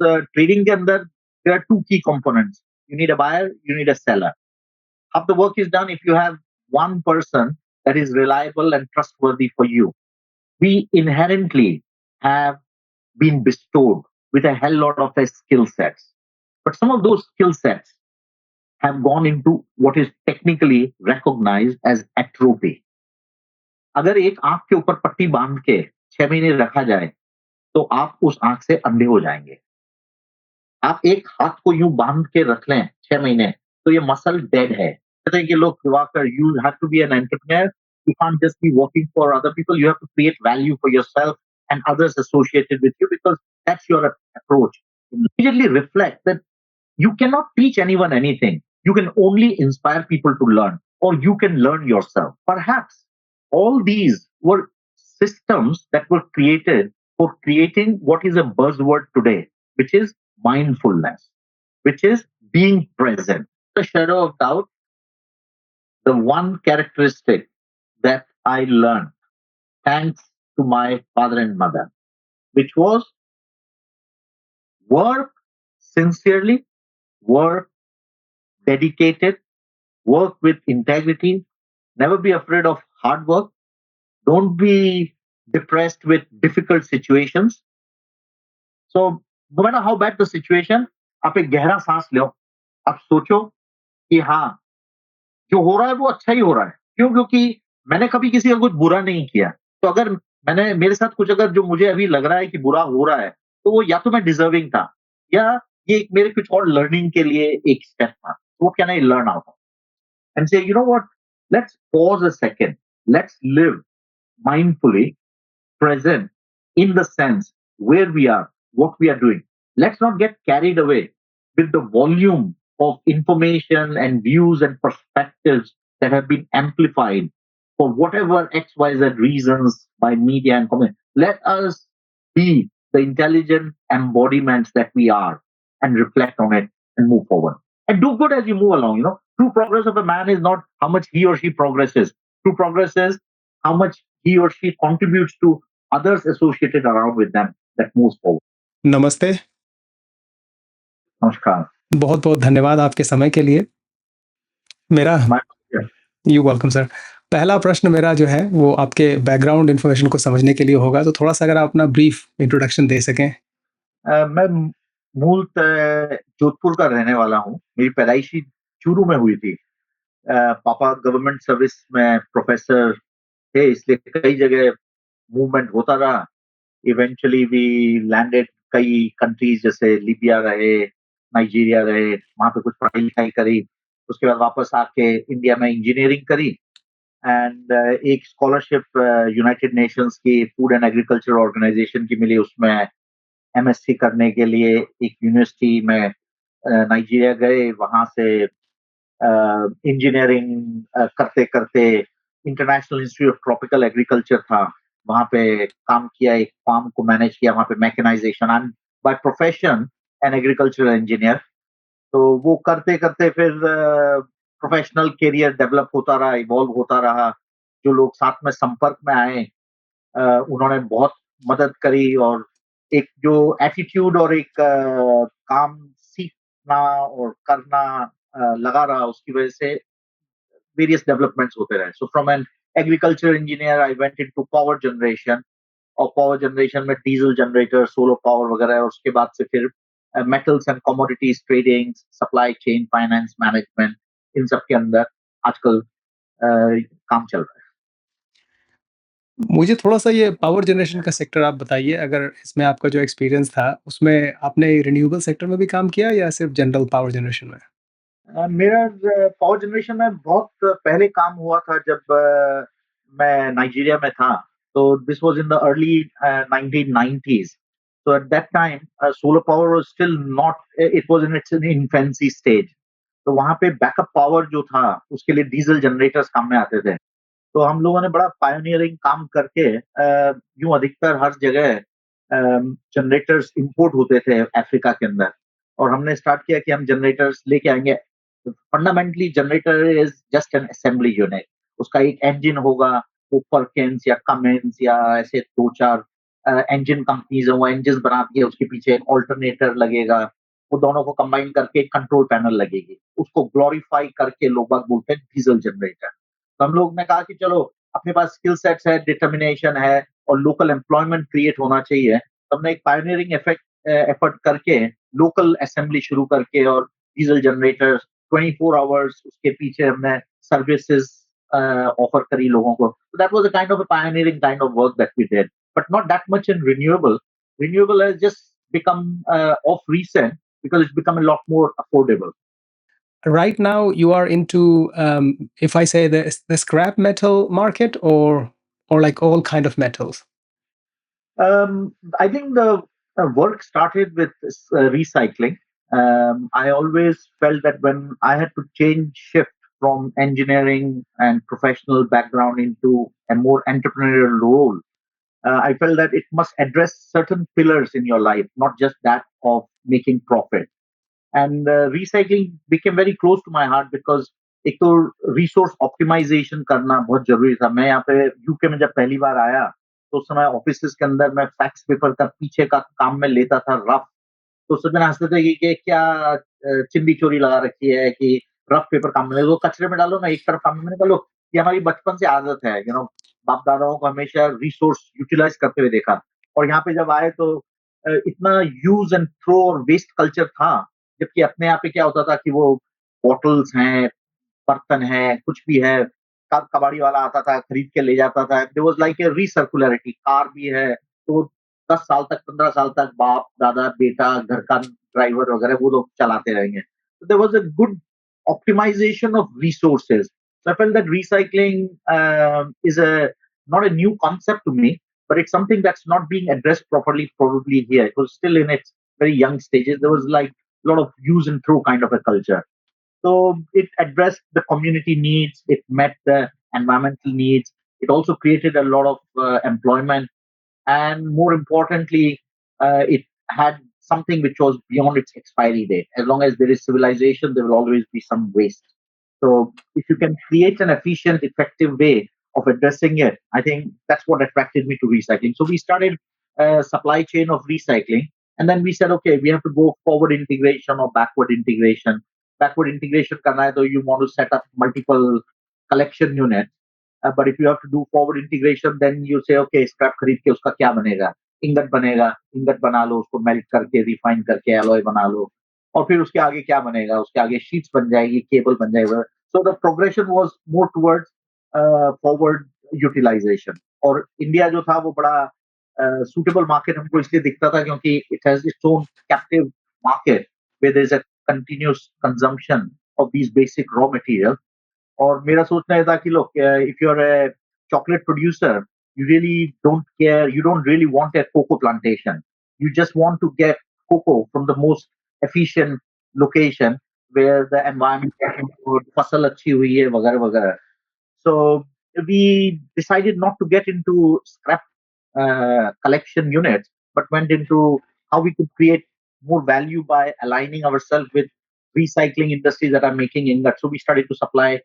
Trading के अंदर there are two key components. You need a buyer, you need a seller. Half the work is done if you have one person that is reliable and trustworthy for you. We inherently have been bestowed with a hell lot of skill sets. But some of those skill sets have gone into what is technically recognized as atrophy. अगर एक आंख के ऊपर पट्टी बांध के 6 महीने रखा जाए तो आप उस आंख से अंधे हो जाएंगे। आप एक हाथ को यूं बांध के रख लें 6 महीने तो ये मसल डेड है। कहते हैं कि लोग Diwakar, you have to be an entrepreneur, you can't just be working for other people, you have to create value for yourself and others associated with you because that's your approach. Immediately reflect that you cannot teach anyone anything. You can only inspire people to learn, or you can learn yourself. Perhaps all these were systems that were created for creating what is a buzzword today, which is mindfulness, which is being present. The shadow of doubt, the one characteristic that I learned thanks to my father and mother, which was work sincerely, work dedicated, work with integrity, never be afraid of hard work, don't be depressed with difficult situations. So, no matter how bad the situation, आप एक गहरा सांस लो, आप सोचो कि हाँ, जो हो रहा है वो अच्छा ही हो रहा है। क्यों? क्योंकि मैंने कभी किसी का कुछ बुरा नहीं किया। तो अगर मैंने मेरे साथ कुछ अगर जो मुझे अभी लग रहा है कि बुरा हो रहा है, तो वो या तो मैं डिज़र्विंग था या ये एक मेरे कुछ और लर्निंग के लिए एक स्टेप था। What can I learn out of? And say, you know what? Let's pause a second. Let's live mindfully present in the sense where we are, what we are doing. Let's not get carried away with the volume of information and views and perspectives that have been amplified for whatever XYZ reasons by media and comment. Let us be the intelligent embodiments that we are and reflect on it and move forward. And do good as you move along. True progress of a man is not how much he or she progresses. True progress is how much he or she contributes to others associated around with them that moves forward. नमस्ते, नमस्कार। बहुत बहुत धन्यवाद आपके समय के लिए। मेरा My pleasure. You welcome sir. पहला प्रश्न मेरा जो है वो आपके बैकग्राउंड इन्फॉर्मेशन को समझने के लिए होगा, तो थोड़ा सा अगर आप अपना ब्रीफ इंट्रोडक्शन दे सकें। मैं मूलतः जोधपुर का रहने वाला हूँ। मेरी पैदाइश ही चूरू में हुई थी। पापा गवर्नमेंट सर्विस में प्रोफेसर थे, इसलिए कई जगह मूवमेंट होता रहा। इवेंचुअली वी लैंडेड कई कंट्रीज जैसे लीबिया रहे, नाइजीरिया रहे, वहाँ पे कुछ पढ़ाई लिखाई करी। उसके बाद वापस आके इंडिया में इंजीनियरिंग करी एंड एक स्कॉलरशिप यूनाइटेड नेशंस की फूड एंड एग्रीकल्चर ऑर्गेनाइजेशन की मिली। उसमें एमएससी करने के लिए एक यूनिवर्सिटी में नाइजीरिया गए। वहां से इंजीनियरिंग करते करते international institute of tropical agriculture था, वहां पे काम किया, एक फार्म को मैनेज किया वहां पे mechanization. I am by profession an agricultural engineer. तो वो करते करते फिर प्रोफेशनल करियर डेवलप होता रहा, इवॉल्व होता रहा। जो लोग साथ में संपर्क में आए उन्होंने बहुत मदद करी और एक जो एटीट्यूड और एक काम सीखना और करना लगा रहा, उसकी वजह से वेरियस डेवलपमेंट्स होते रहे। So from an agriculture engineer I went into power generation, और पावर जनरेशन में डीजल जनरेटर, सोलर पावर वगैरह, और उसके बाद से फिर metals and commodities trading, supply chain, finance management, इन सब के अंदर आजकल काम चल रहा है। मुझे थोड़ा सा ये पावर जनरेशन का सेक्टर आप बताइए, अगर इसमें आपका जो एक्सपीरियंस था उसमें आपने रिन्यूएबल सेक्टर में भी काम किया या सिर्फ जनरल पावर जनरेशन में? मेरा पावर जनरेशन में बहुत पहले काम हुआ था जब मैं नाइजीरिया में था। तो this was in the early 1990s। So at that time, solar power was still not, it was in its infancy stage. तो वहाँ पे बैकअप पावर जो था उसके लिए डीजल जनरेटर्स काम में आते थे। तो हम लोगों ने बड़ा पायोनियरिंग काम करके यूं अधिकतर हर जगह जनरेटर्स इंपोर्ट होते थे अफ्रीका के अंदर, और हमने स्टार्ट किया कि हम जनरेटर्स लेके आएंगे। Fundamentally generator is just an assembly unit. उसका एक इंजन होगा, वो परकिंस या कमेंस या ऐसे दो चार इंजन कंपनीज है, वो इंजन बनाती है, उसके पीछे एक ऑल्टरनेटर लगेगा, वो दोनों को कंबाइन करके एक कंट्रोल पैनल लगेगी, उसको ग्लोरीफाई करके लोग बाग बोलते हैं डीजल जनरेटर। तो हम लोग ने कहा कि चलो अपने पास स्किल सेट्स है, डिटर्मिनेशन है और लोकल एम्प्लॉयमेंट क्रिएट होना चाहिए, तो हमने एक पायनियरिंग एफर्ट करके लोकल असेंबली शुरू करके और डीजल जनरेटर 24 आवर्स उसके पीछे हमने सर्विसेज ऑफर करी लोगों को। So that was a kind of a pioneering kind of work that we did, but not that much in renewable. Renewable has just become of recent because it's become a lot more affordable. Right now, you are into, if I say the scrap metal market, or like all kind of metals. I think the work started with recycling. I always felt that when I had to change shift from engineering and professional background into a more entrepreneurial role, I felt that it must address certain pillars in your life, not just that of making profit. And recycling became very close to my heart because एक तो resource optimisation करना बहुत जरूरी था। मैं यहाँ पे UK में जब पहली बार आया तो उस समय ऑफिस के अंदर मैं फैक्स पेपर का पीछे का काम में लेता था रफ। तो सब जन हँसते थे कि क्या चिंदी चोरी लगा रखी है कि रफ पेपर काम में, वो कचरे में डालो ना एक तरफ काम में। मैंने कहा लो ये हमारी बचपन से आदत है, बाप दादाओं को हमेशा रिसोर्स यूटिलाइज करते हुए देखा। और यहाँ पे जब आए तो इतना यूज एंड थ्रो और वेस्ट कल्चर था, जबकि अपने यहाँ पे क्या होता था कि वो बॉटल्स हैं, बर्तन है, कुछ भी है, कबाड़ी वाला आता था, खरीद के ले जाता था। There was like a recircularity. Car भी है, तो 10 साल तक, 15 साल तक बाप, दादा, बेटा, घर का ड्राइवर वगैरह वो लोग चलाते रहेंगे। So there was a good optimization of resources. So I felt that recycling is a not a new concept to me, but it's something that's not being addressed properly probably here. It was still in its very young stages. There was like a lot of use and throw kind of a culture. So it addressed the community needs, it met the environmental needs, it also created a lot of employment, and more importantly, it had something which was beyond its expiry date. As long as there is civilization, there will always be some waste. So if you can create an efficient, effective way of addressing it, I think that's what attracted me to recycling. So we started a supply chain of recycling, and then we said, okay, we have to go forward integration or backward integration. Backward integration karna hai, so you want to set up multiple collection units. But if you have to do forward integration, then you say, okay, scrap खरीद के उसका क्या बनेगा? Ingot बनेगा, ingot बना लो, उसको melt करके, refine करके एलॉय बना लो, और फिर उसके आगे क्या बनेगा? उसके आगे शीट्स बन जाएगी, केबल बन जाएगा। So the progression was more towards forward utilization. और इंडिया जो था वो बड़ा suitable market हमको इसलिए दिखता था क्योंकि it has its own captive market where there is a continuous consumption of these basic raw materials. और मेरा सोचना ये था कि look, if you're a chocolate producer, you really don't care, you don't really want a cocoa plantation. You just want to get cocoa from the most efficient location where the environment is good, फसल अच्छी हुई है वगैरह वगैरह। So we decided not to get into scrap collection units, but went into how we could create more value by aligning ourselves with recycling industries that are making ingots. So we started to supply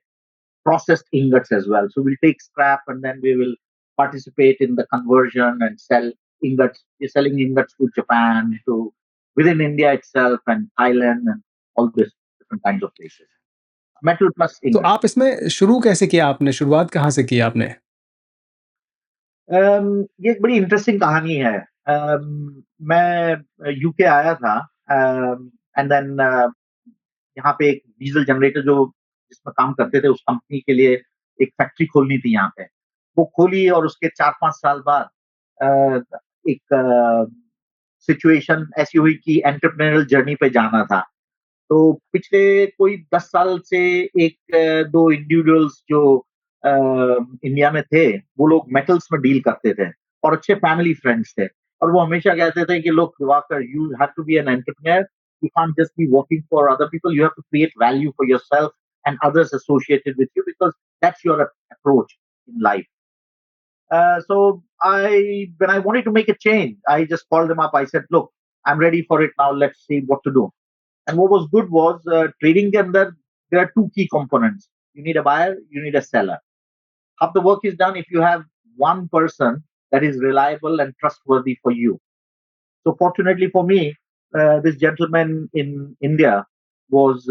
processed ingots as well. So we'll take scrap and then we will participate in the conversion and sell ingots. We're selling ingots to Japan, to within India itself and Thailand and all these different kinds of places. Metal plus तो ingot. आप इसमें शुरू कैसे किया आपने? शुरुआत कहाँ से की आपने? ये एक बड़ी इंटरेस्टिंग कहानी है। मैं यूके आया था एंड देन यहाँ पे एक डीजल जनरेटर जो जिसमें काम करते थे उस कंपनी के लिए एक फैक्ट्री खोलनी थी यहाँ पे। वो खोली और उसके 4-5 साल बाद एक सिचुएशन ऐसी हुई कि एंटरप्रेन्योरियल जर्नी पे जाना था। तो पिछले कोई 10 साल से 1-2 इंडिविजुअल्स जो अ, इंडिया में थे, वो लोग मेटल्स में डील करते थे और अच्छे फैमिली फ्रेंड्स थे। और वो हमेशा कहते थे कि लोग Diwakar you have to be an entrepreneur, you can't just be working for other people, you have to create value for yourself and others associated with you because that's your approach in life. So when I wanted to make a change, I just called them up. I said, "Look, I'm ready for it now. Let's see what to do." And what was good was trading के अंदर there are two key components. You need a buyer, you need a seller. Half the work is done if you have one person that is reliable and trustworthy for you. So fortunately for me, this gentleman in India was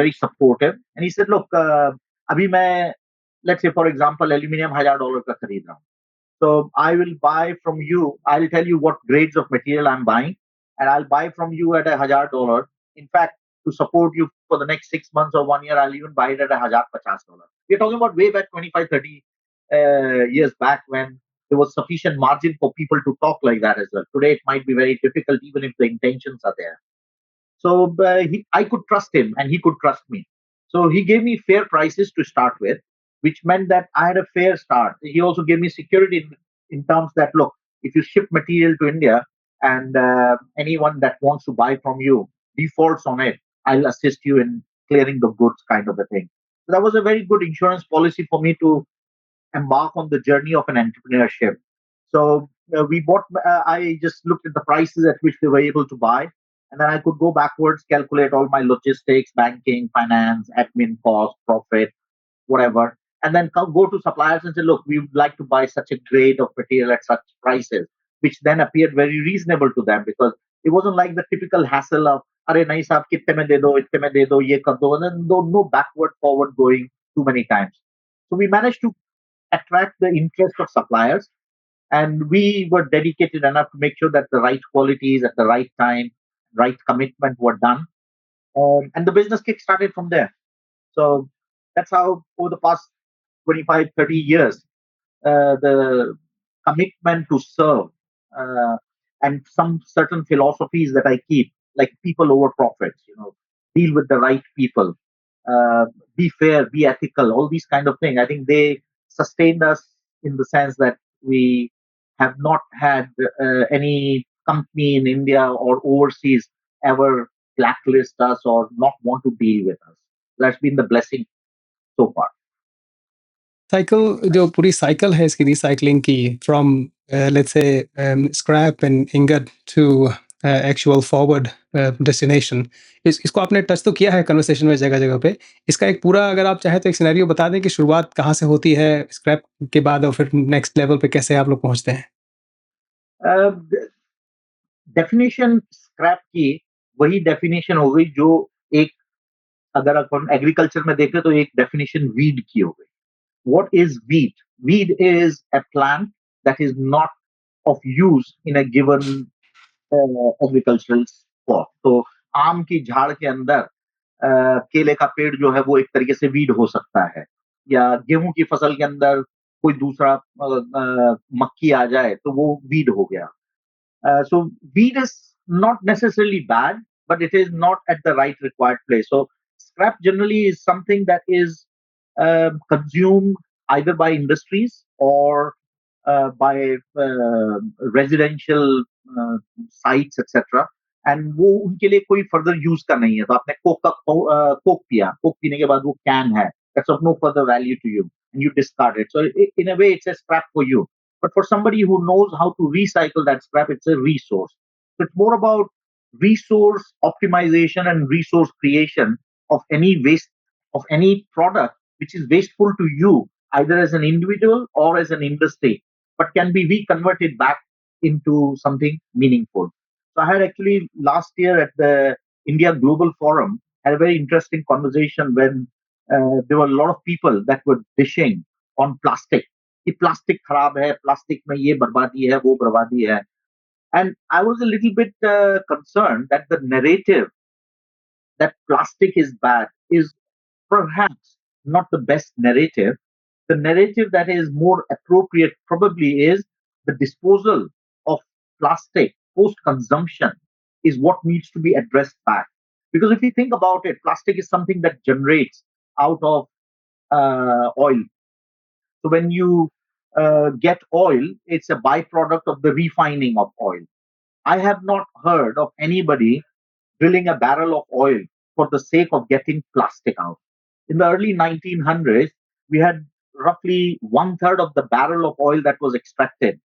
very supportive, and he said, "Look, अभी मैं, let's say for example, aluminium $1,000 का खरीद रहा हूँ. So I will buy from you. I'll tell you what grades of material I'm buying, and I'll buy from you at $1,000. In fact, to support you for the next 6 months or 1 year, I'll even buy it at $1,050. We're talking about way back 25, 30 years back when there was sufficient margin for people to talk like that as well. Today, it might be very difficult, even if the intentions are there. So I could trust him and he could trust me. So he gave me fair prices to start with, which meant that I had a fair start. He also gave me security in terms that, look, if you ship material to India and anyone that wants to buy from you defaults on it, I'll assist you in clearing the goods, kind of a thing. So that was a very good insurance policy for me to embark on the journey of an entrepreneurship. So we bought. I just looked at the prices at which they were able to buy, and then I could go backwards, calculate all my logistics, banking, finance, admin cost, profit, whatever, and then go to suppliers and say, look, we would like to buy such a grade of material at such prices, which then appeared very reasonable to them because it wasn't like the typical hassle of, अरे नहीं साहब कितने में दे दो इतने में दे दो ये कर दो, and then no backward forward going too many times. So we managed to attract the interest of suppliers. And we were dedicated enough to make sure that the right qualities at the right time, right commitment were done. And the business kick started from there. So that's how, over the past 25, 30 years, the commitment to serve uh, and some certain philosophies that I keep, like people over profits, deal with the right people, uh, be fair, be ethical, all these kind of things. I think they sustained us in the sense that we have not had any company in India or overseas ever blacklist us or not want to deal with us. That's been the blessing so far. Cycle जो पूरी cycle है इसकी recycling की from let's say scrap and ingot to actual forward destination इसको आपने touch तो किया है कन्वर्सेशन में जगह जगह पे इसका एक पूरा अगर आप चाहें तो एक सिनेरियो बता दें कि शुरुआत कहाँ से होती है स्क्रैप के बाद और फिर नेक्स्ट लेवल पे कैसे आप लोग पहुंचते हैं डेफिनेशन स्क्रैप की वही डेफिनेशन हो गई जो एक, अगर अपन एग्रीकल्चर में देखें तो एक डेफिनेशन वीड की हो गई. What is wheat? Wheat is a plant that is not of use in a given agricultural spot. तो आम की झाड़ के अंदर केले का पेड़ जो है वो एक तरीके से वीड हो सकता है, या गेहूं की फसल के अंदर कोई दूसरा मक्खी आ जाए तो वो वीड हो गया. So weed is not necessarily bad, but it is not at the right required place. So scrap generally is something that is consumed either by industries or by residential sites, etc. And वो उनके लिए कोई further use का नहीं है. तो आपने Coke का कोक पिया, कोक पीने के बाद वो can है. That's of no further value to you, and you discard it. So in a way, it's a scrap for you. But for somebody who knows how to recycle that scrap, it's a resource. So it's more about resource optimization and resource creation of any waste, of any product which is wasteful to you, either as an individual or as an industry, but can be reconverted back into something meaningful. So I had actually last year at the India Global Forum had a very interesting conversation when there were a lot of people that were dishing on plastic. कि plastic खराब है, plastic में ये बर्बादी है, वो बर्बादी है. And I was a little bit concerned that the narrative that plastic is bad is perhaps not the best narrative. The narrative that is more appropriate probably is the disposal of plastic post consumption is what needs to be addressed back. Because if you think about it, plastic is something that generates out of oil. So when you get oil, it's a byproduct of the refining of oil. I have not heard of anybody drilling a barrel of oil for the sake of getting plastic out. In the early 1900s, we had roughly one third of the barrel of oil that was extracted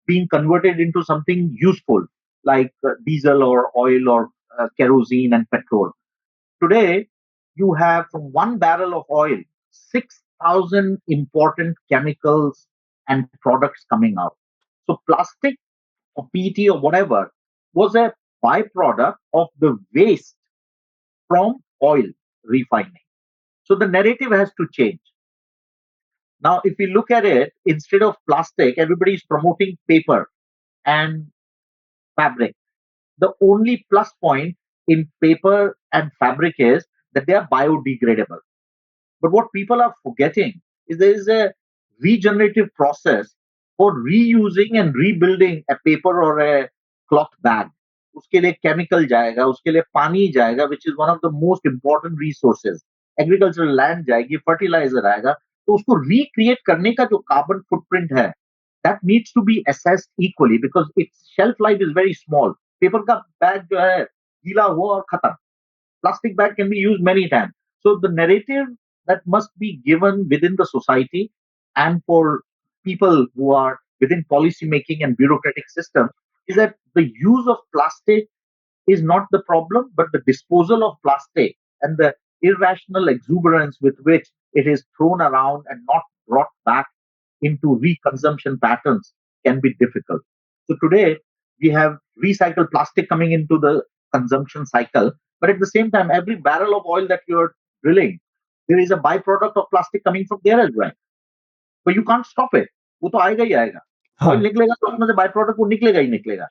being converted into something useful like diesel or oil or kerosene and petrol. Today, you have from one barrel of oil, 6,000 important chemicals and products coming out. So plastic or PET or whatever was a byproduct of the waste from oil refining. So the narrative has to change. Now, if you look at it, instead of plastic, everybody is promoting paper and fabric. The only plus point in paper and fabric is that they are biodegradable. But what people are forgetting is there is a regenerative process for reusing and rebuilding a paper or a cloth bag. उसके लिए chemical जाएगा, उसके लिए पानी जाएगा, which is one of the most important resources. Agricultural land जाएगी, fertilizer आएगा, तो उसको recreate करने का जो carbon footprint है, that needs to be assessed equally because its shelf life is very small. Paper का bag जो है गीला हुआ और खत्म. Plastic bag can be used many times. So the narrative that must be given within the society and for people who are within policy making and bureaucratic system is that the use of plastic is not the problem, but the disposal of plastic and the irrational exuberance with which it is thrown around and not brought back into reconsumption patterns can be difficult. So today we have recycled plastic coming into the consumption cycle, but at the same time, every barrel of oil that you're drilling, there is a byproduct of plastic coming from there as well. But you can't stop it. वो तो आएगा ही आएगा. Oil हाँ. निकलेगा तो उसमें से by product वो निकलेगा ही निकलेगा.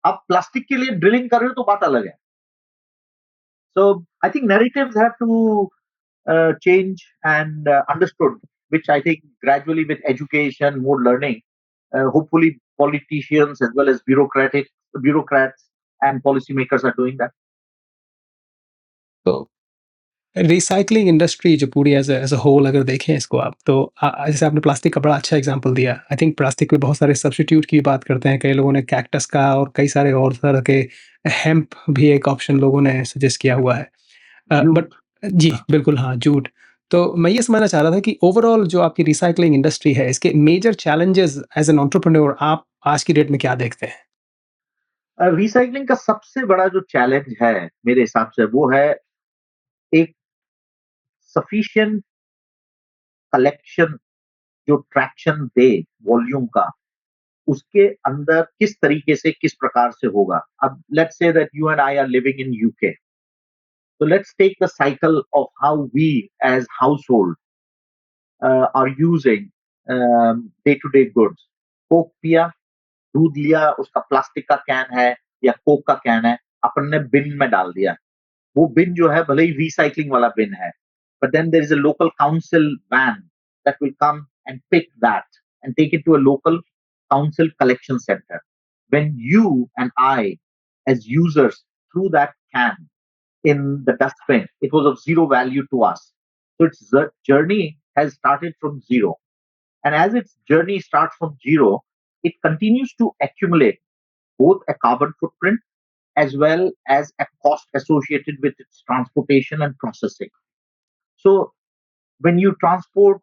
आप प्लास्टिक के लिए ड्रिलिंग कर रहे हो तो बात अलग है. So I think narratives have to change and understood, which I think gradually with education, more learning, hopefully politicians as well as bureaucrats and policymakers are doing that. तो रिसाइकलिंग इंडस्ट्री जो पूरी एज अ होल अगर देखें इसको आप तो जैसे आपने प्लास्टिक का बड़ा अच्छा एग्जांपल दिया. आई थिंक प्लास्टिक में बहुत सारे सब्स्टिट्यूट की बात करते हैं. कई लोगों ने कैक्टस का और कई सारे और तरह के हेम्प भी एक ऑप्शन लोगों ने सजेस्ट किया हुआ है. But Jute. जी बिल्कुल हाँ, जूट. तो मैं ये समझना चाह रहा था कि ओवरऑल जो आपकी रिसाइकलिंग इंडस्ट्री है इसके major challenges as an entrepreneur आप आज की डेट में क्या देखते हैं? रिसाइकलिंग का सबसे बड़ा जो चैलेंज है मेरे हिसाब से वो है एक सफिशिएंट कलेक्शन जो ट्रैक्शन दे वॉल्यूम का उसके अंदर किस तरीके से किस प्रकार से होगा. अब let's say that you and I R living in UK. So let's take the cycle of how we as household are using day-to-day goods. Coke पिया, दूध लिया, उसका प्लास्टिक का कैन है या कोक का कैन है, अपन ने बिन में डाल दिया. वो बिन जो है भले ही रिसाइकलिंग वाला बिन है, but then there is a local council van that will come and pick that and take it to a local council collection center. When you and I, as users, threw that can in the dustbin, it was of zero value to us. So its journey has started from zero. And as its journey starts from zero, it continues to accumulate both a carbon footprint as well as a cost associated with its transportation and processing. So when you transport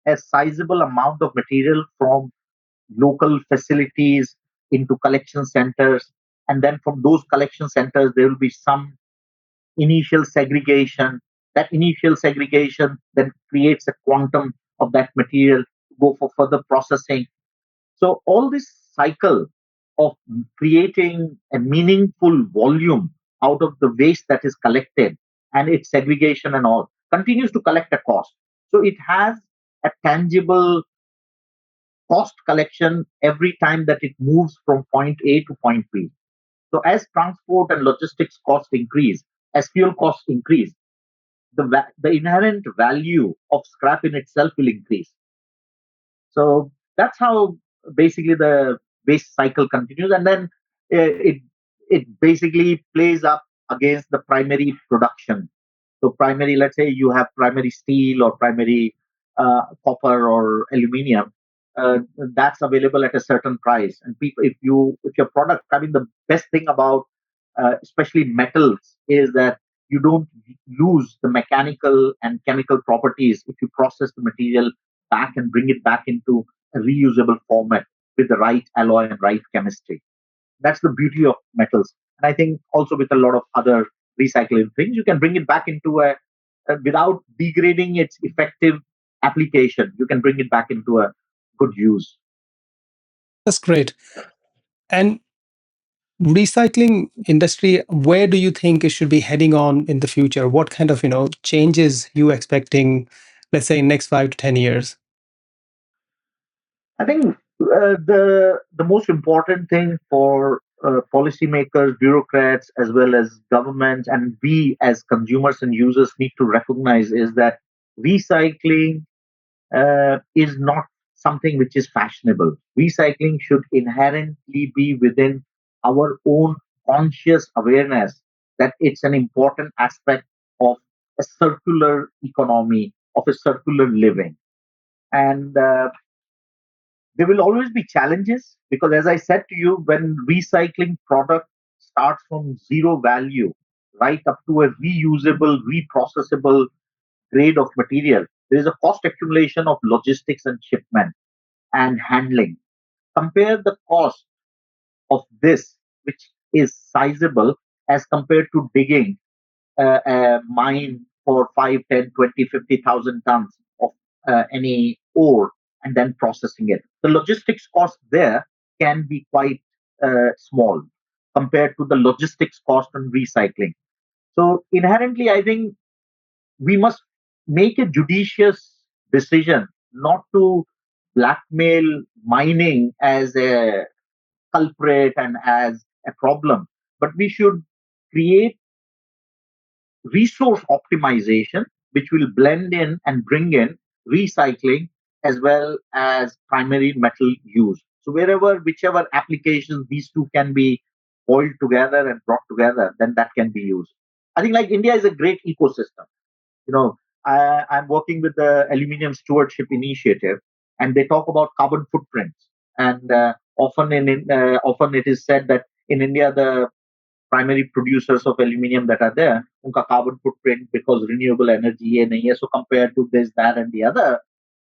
a sizable amount of material from local facilities into collection centers, and then from those collection centers, there will be some initial segregation. That initial segregation then creates a quantum of that material to go for further processing. So all this cycle of creating a meaningful volume out of the waste that is collected and its segregation and all continues to collect a cost. So it has a tangible cost collection every time that it moves from point A to point B. So as transport and logistics costs increase, as fuel costs increase, the inherent value of scrap in itself will increase. So that's how basically the waste cycle continues, and then it basically plays up against the primary production. So primary, let's say you have primary steel or primary copper or aluminium, that's available at a certain price. And people, if your product, I mean, the best thing about especially metals is that you don't lose the mechanical and chemical properties if you process the material back and bring it back into a reusable format with the right alloy and right chemistry. That's the beauty of metals. And I think also with a lot of other recycling things, you can bring it back into without degrading its effective application, you can bring it back into a good use. That's great. And recycling industry, where do you think it should be heading on in the future? What kind of, changes you expecting, let's say, in next 5 to 10 years? I think the most important thing for policymakers, bureaucrats, as well as governments, and we as consumers and users need to recognize is that recycling is not something which is fashionable. Recycling should inherently be within our own conscious awareness that it's an important aspect of a circular economy, of a circular living. And there will always be challenges because, as I said to you, when recycling product starts from zero value right up to a reusable, reprocessable grade of material, there is a cost accumulation of logistics and shipment and handling. Compare the cost of this, which is sizable, as compared to digging mine for 5, 10, 20, 50,000 tons of any ore and then processing it. The logistics cost there can be quite small compared to the logistics cost on recycling. So inherently, I think we must make a judicious decision not to blackmail mining as a culprit and as a problem, but we should create resource optimization, which will blend in and bring in recycling as well as primary metal use. So wherever, whichever applications these two can be boiled together and brought together, then that can be used. I think like India is a great ecosystem. You know, I'm working with the Aluminium Stewardship Initiative, and they talk about carbon footprints. And often it is said that in India the primary producers of aluminium that are there, unka carbon footprint because renewable energy ye nahi hai. So compared to this, that, and the other,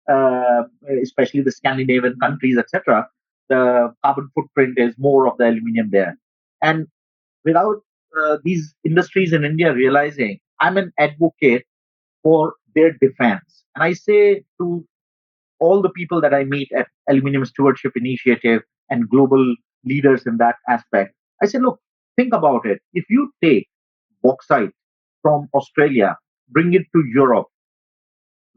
uh, especially the Scandinavian countries, etc., the carbon footprint is more of the aluminium there. And without these industries in India realizing, I'm an advocate for their defense. And I say to all the people that I meet at Aluminium Stewardship Initiative and global leaders in that aspect, I say, look, think about it. If you take bauxite from Australia, bring it to Europe,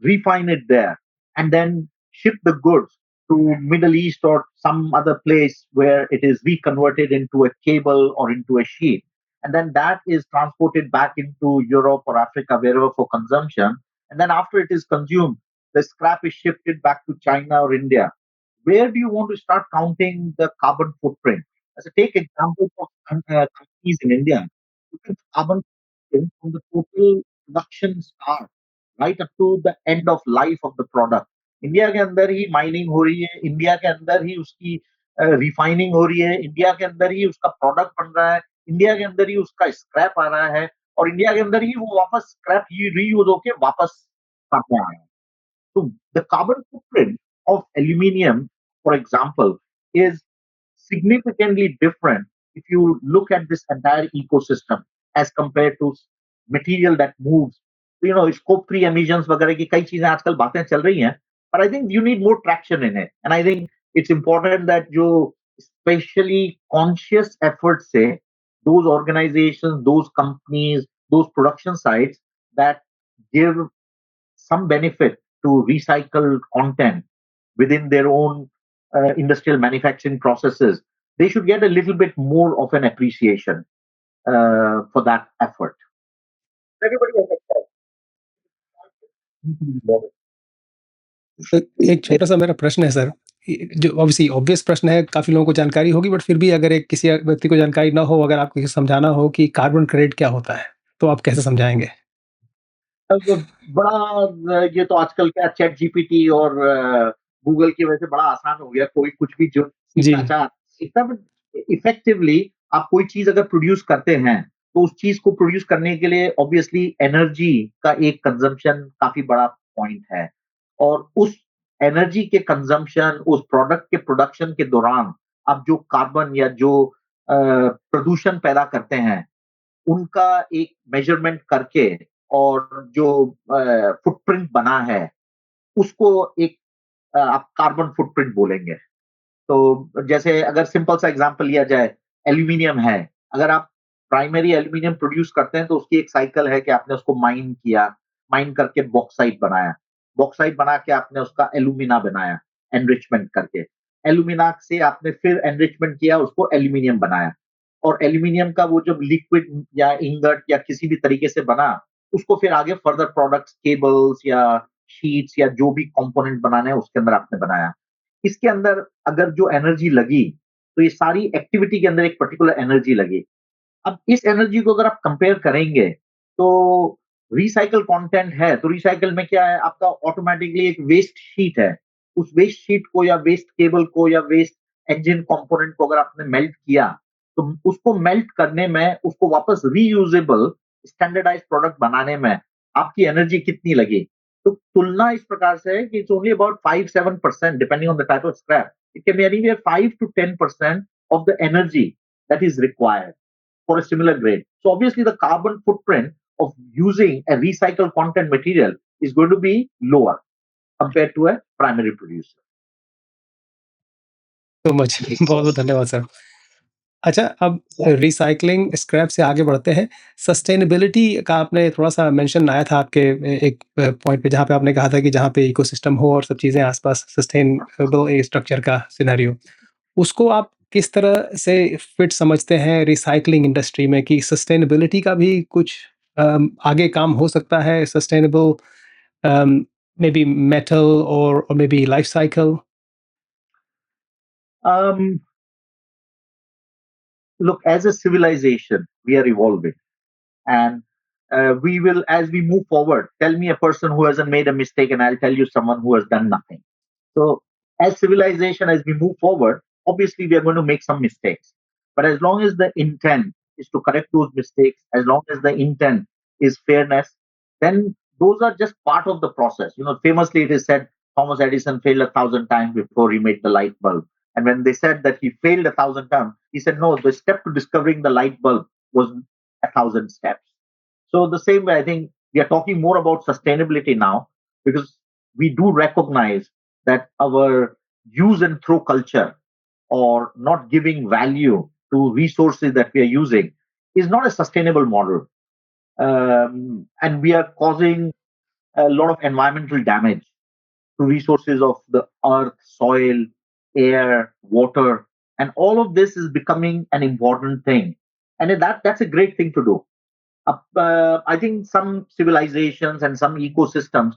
refine it there, and then ship the goods to Middle East or some other place where it is reconverted into a cable or into a sheet. And then that is transported back into Europe or Africa, wherever for consumption. And then after it is consumed, the scrap is shifted back to China or India. Where do you want to start counting the carbon footprint? As a take example of companies in India, look at the carbon footprint from the total production start right up to the end of life of the product. India के अंदर ही mining हो रही है, India के अंदर ही उसकी refining हो रही है, इंडिया के अंदर ही उसका प्रोडक्ट बन रहा है, इंडिया के अंदर ही उसका स्क्रैप आ रहा है और इंडिया के अंदर ही वो वापस स्क्रैप रीयूज होके वापस सामने आ रहा है. So the carbon footprint of aluminium, for example, is significantly different if you look at this entire ecosystem as compared to material that moves. You know, scope 3 emissions वगैरह की कई चीजें आजकल बातें चल रही हैं, but I think you need more traction in it. And I think it's important that जो especially conscious efforts say those organizations, those companies, those production sites that give some benefit to recycled content within their own industrial manufacturing processes, they should get a little bit more of an appreciation for that effort. Everybody has a choice. एक छोटा सा मेरा प्रश्न है sir, जो obviously obvious प्रश्न है, काफ़ी लोगों को जानकारी होगी, बट फिर भी अगर एक किसी व्यक्ति को जानकारी ना हो, अगर आपको ये समझाना हो कि कार्बन क्रेडिट क्या होता है, तो आप कैसे समझाएंगे? अब बड़ा ये तो आजकल क्या चैट जीपीटी और गूगल की वजह से बड़ा आसान हो गया, कोई कुछ भी जो जी। सीखना सीखता, बट इफेक्टिवली आप कोई चीज अगर प्रोड्यूस करते हैं तो उस चीज को प्रोड्यूस करने के लिए ऑब्वियसली एनर्जी का एक कंजम्पशन काफी बड़ा पॉइंट है और उस एनर्जी के कंजम्पशन उस प्रोडक्ट के प्रोडक्शन के दौरान आप जो कार्बन या जो प्रदूषण पैदा करते हैं उनका एक मेजरमेंट करके और जो फुटप्रिंट बना है उसको एक आप कार्बन फुटप्रिंट बोलेंगे. तो जैसे अगर सिंपल सा एग्जांपल लिया जाए, एल्यूमीनियम है, अगर आप प्राइमरी एल्यूमीनियम प्रोड्यूस करते हैं तो उसकी एक साइकिल है कि आपने उसको माइन किया, माइन करके बॉक्साइट बनाया, बॉक्साइट बना के आपने उसका एल्यूमिना बनाया, एनरिचमेंट करके, एल्यूमिना से आपने फिर एनरिचमेंट किया, उसको एल्यूमीनियम बनाया, और एल्यूमीनियम का वो जब लिक्विड या इंगट या किसी भी तरीके से बना, उसको फिर आगे फर्दर प्रोडक्ट्स, केबल्स या शीट्स या जो भी कंपोनेंट बनाने हैं उसके अंदर आपने बनाया। इसके अंदर अगर जो एनर्जी लगी, तो ये सारी एक्टिविटी के अंदर एक पर्टिकुलर एनर्जी लगी। अब इस एनर्जी को अगर आप कंपेयर करेंगे, तो रिसाइकल कंटेंट है, तो रिसाइकल में क्या है, आपका ऑटोमेटिकली एक वेस्ट शीट है। उस वेस्ट शीट को या वेस्ट केबल को या वेस्ट इंजन कंपोनेंट को अगर आपने मेल्ट किया, तो उसको मेल्ट करने में, उसको वापस रीयूजेबल स्टैंडर्डाइज्ड प्रोडक्ट बनाने में आपकी एनर्जी कितनी लगी? तो तुलना इस प्रकार से है कि it's only about 5-7% depending on the type of scrap. It can be anywhere 5 to 10% of the energy that is required for a similar grade. So obviously the carbon footprint of using a recycled content material is going to be lower compared to a primary producer. So much बहुत बहुत धन्यवाद sir. अच्छा, अब recycling scrap से आगे बढ़ते हैं। Sustainability का आपने थोड़ा-सा मेंशन आया था आपके एक पॉइंट पे, जहाँ पे आपने कहा था कि जहाँ पे इकोसिस्टम हो और सब चीज़ें आस-पास सस्टेनेबल स्ट्रक्चर का सिनेरियो। उसको आप किस तरह से फिट समझते हैं रिसाइक्लिंग इंडस्ट्री में, कि सस्टेनेबिलिटी का भी कुछ आगे काम हो सकता है, सस्टेनेबल मे बी मेटल और may be life cycle? Um, Look, as a civilization, we are evolving, and we will, as we move forward, tell me a person who hasn't made a mistake, and I'll tell you someone who has done nothing. So, as civilization, as we move forward, obviously we are going to make some mistakes. But as long as the intent is to correct those mistakes, as long as the intent is fairness, then those are just part of the process. You know, famously it is said Thomas Edison failed 1,000 times before he made the light bulb. And when they said that he failed 1,000 times, he said, no, the step to discovering the light bulb was 1,000 steps. So the same way, I think we are talking more about sustainability now, because we do recognize that our use and throw culture, or not giving value to resources that we are using, is not a sustainable model. And we are causing a lot of environmental damage to resources of the earth, soil, air, water, and all of this is becoming an important thing. And that's a great thing to do. I think some civilizations and some ecosystems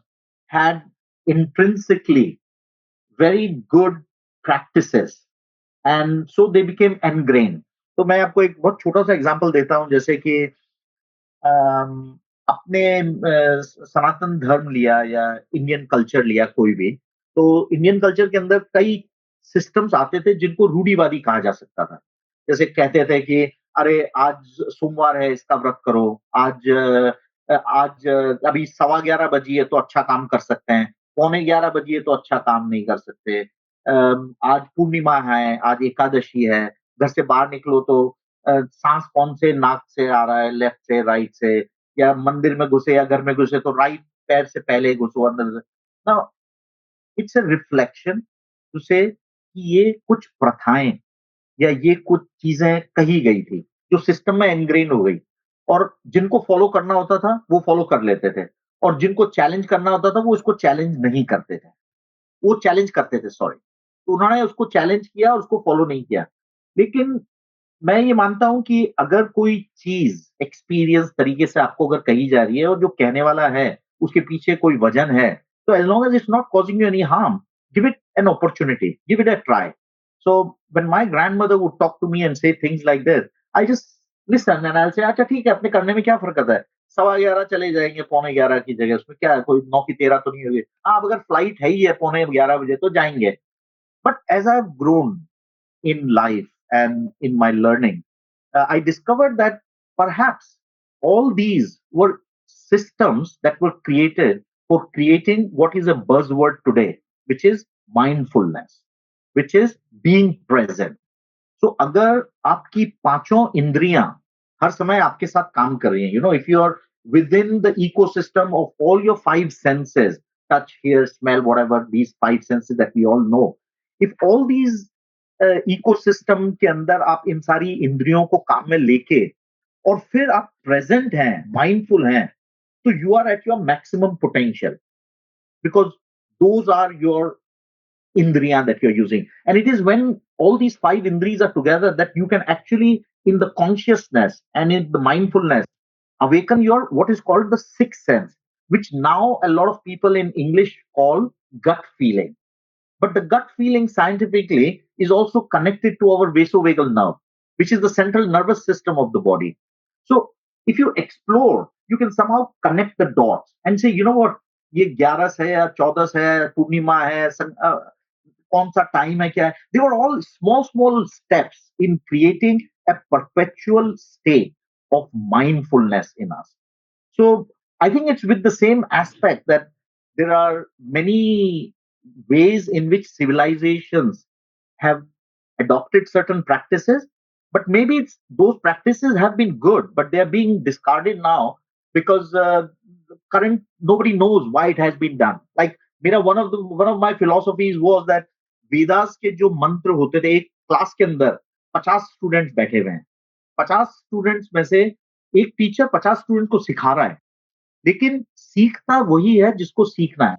had intrinsically very good practices, and so they became ingrained. तो मैं आपको एक बहुत छोटा सा example देता हूँ, जैसे कि अपने सनातन धर्म लिया या इंडियन कल्चर लिया कोई भी, तो इंडियन कल्चर के अंदर कई सिस्टम्स आते थे जिनको रूढ़िवादी कहा जा सकता था। जैसे कहते थे कि अरे आज सोमवार है, इसका व्रत करो, आज अभी 11:15 बजी है तो अच्छा काम कर सकते हैं, पौने 11 बजी है तो अच्छा काम नहीं कर सकते। आज पूर्णिमा है, आज एकादशी है, घर से बाहर निकलो तो सांस कौन से नाक से आ रहा है, लेफ्ट से, राइट से, या मंदिर में घुसे या घर में घुसे तो राइट पैर से पहले घुसो अंदर से। Now it's a reflection to say कि ये कुछ प्रथाएँ या ये कुछ चीज़ें कही गई थी, जो सिस्टम में इनग्रेन हो गई, और जिनको फॉलो करना होता था, वो फॉलो कर लेते थे, और जिनको चैलेंज करना होता था, वो उसको चैलेंज नहीं करते थे। वो चैलेंज करते थे, सॉरी। तो उन्होंने उसको चैलेंज किया और उसको फॉलो नहीं किया। लेकिन मैं ये मानता हूँ कि अगर कोई चीज़ एक्सपीरियंस तरीके से आपको अगर कही जा रही है और जो कहने वाला है, उसके पीछे कोई वजन है, तो as long as it's not causing you any harm, give it an opportunity, give it a try. So when my grandmother would talk to me and say things like this, I just listen and I'll say, अच्छा ठीक है, अपने करने में क्या फ़र्क आता है? 11:15 चले जाएँगे पौने 11 की जगह, उसमें क्या है, कोई 9 की 13 तो नहीं होगी। हाँ, अब अगर फ्लाइट है ही है पौने 11 बजे तो जाएँगे। But as I've grown in life and in my learning, I discovered that perhaps all these were systems that were created for creating what is a buzzword today, which is mindfulness, which is being present. So अगर आपकी पांचों इंद्रियां हर समय आपके साथ काम कर रही हैं, you know, if you are within the ecosystem of all your five senses, touch, hear, smell, whatever, these five senses that we all know, if all these ecosystem के अंदर आप इन सारी इंद्रियों को काम में लेके और फिर आप प्रेजेंट हैं, माइंडफुल हैं, तो you are at your maximum potential because those are your indriya that you're using. And it is when all these five indriyas are together that you can actually, in the consciousness and in the mindfulness, awaken your what is called the sixth sense, which now a lot of people in English call gut feeling. But the gut feeling scientifically is also connected to our vasovagal nerve, which is the central nervous system of the body. So if you explore, you can somehow connect the dots and say, you know what, ये 11 है या 14 है, पूर्णिमा है, कौन सा time है क्या है, they were all small small steps in creating a perpetual state of mindfulness in us. So I think it's with the same aspect that there are many ways in which civilizations have adopted certain practices, but maybe those practices have been good, but they are being discarded now because current nobody knows why it has been done. Like one of my philosophies was that Vedas के जो मंत्र होते थे, एक class के अंदर 50 students बैठे हुए हैं, 50 स्टूडेंट्स में से एक टीचर 50 स्टूडेंट को सिखा रहा है, लेकिन सीखता वही है जिसको सीखना है.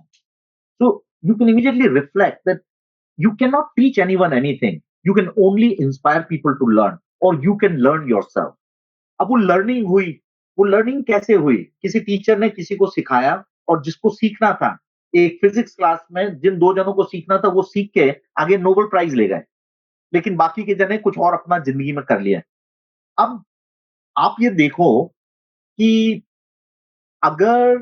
So you can immediately reflect that you cannot teach anyone anything. You can only inspire people to learn, or you can learn yourself. अब वो लर्निंग हुई, वो लर्निंग कैसे हुई? किसी टीचर ने किसी को सिखाया और जिसको सीखना था, एक फिजिक्स क्लास में जिन 2 जनों को सीखना था वो सीख के आगे नोबेल प्राइज़ ले गए, लेकिन बाकी के जने कुछ और अपना ज़िंदगी में कर लिया. अब आप ये देखो कि अगर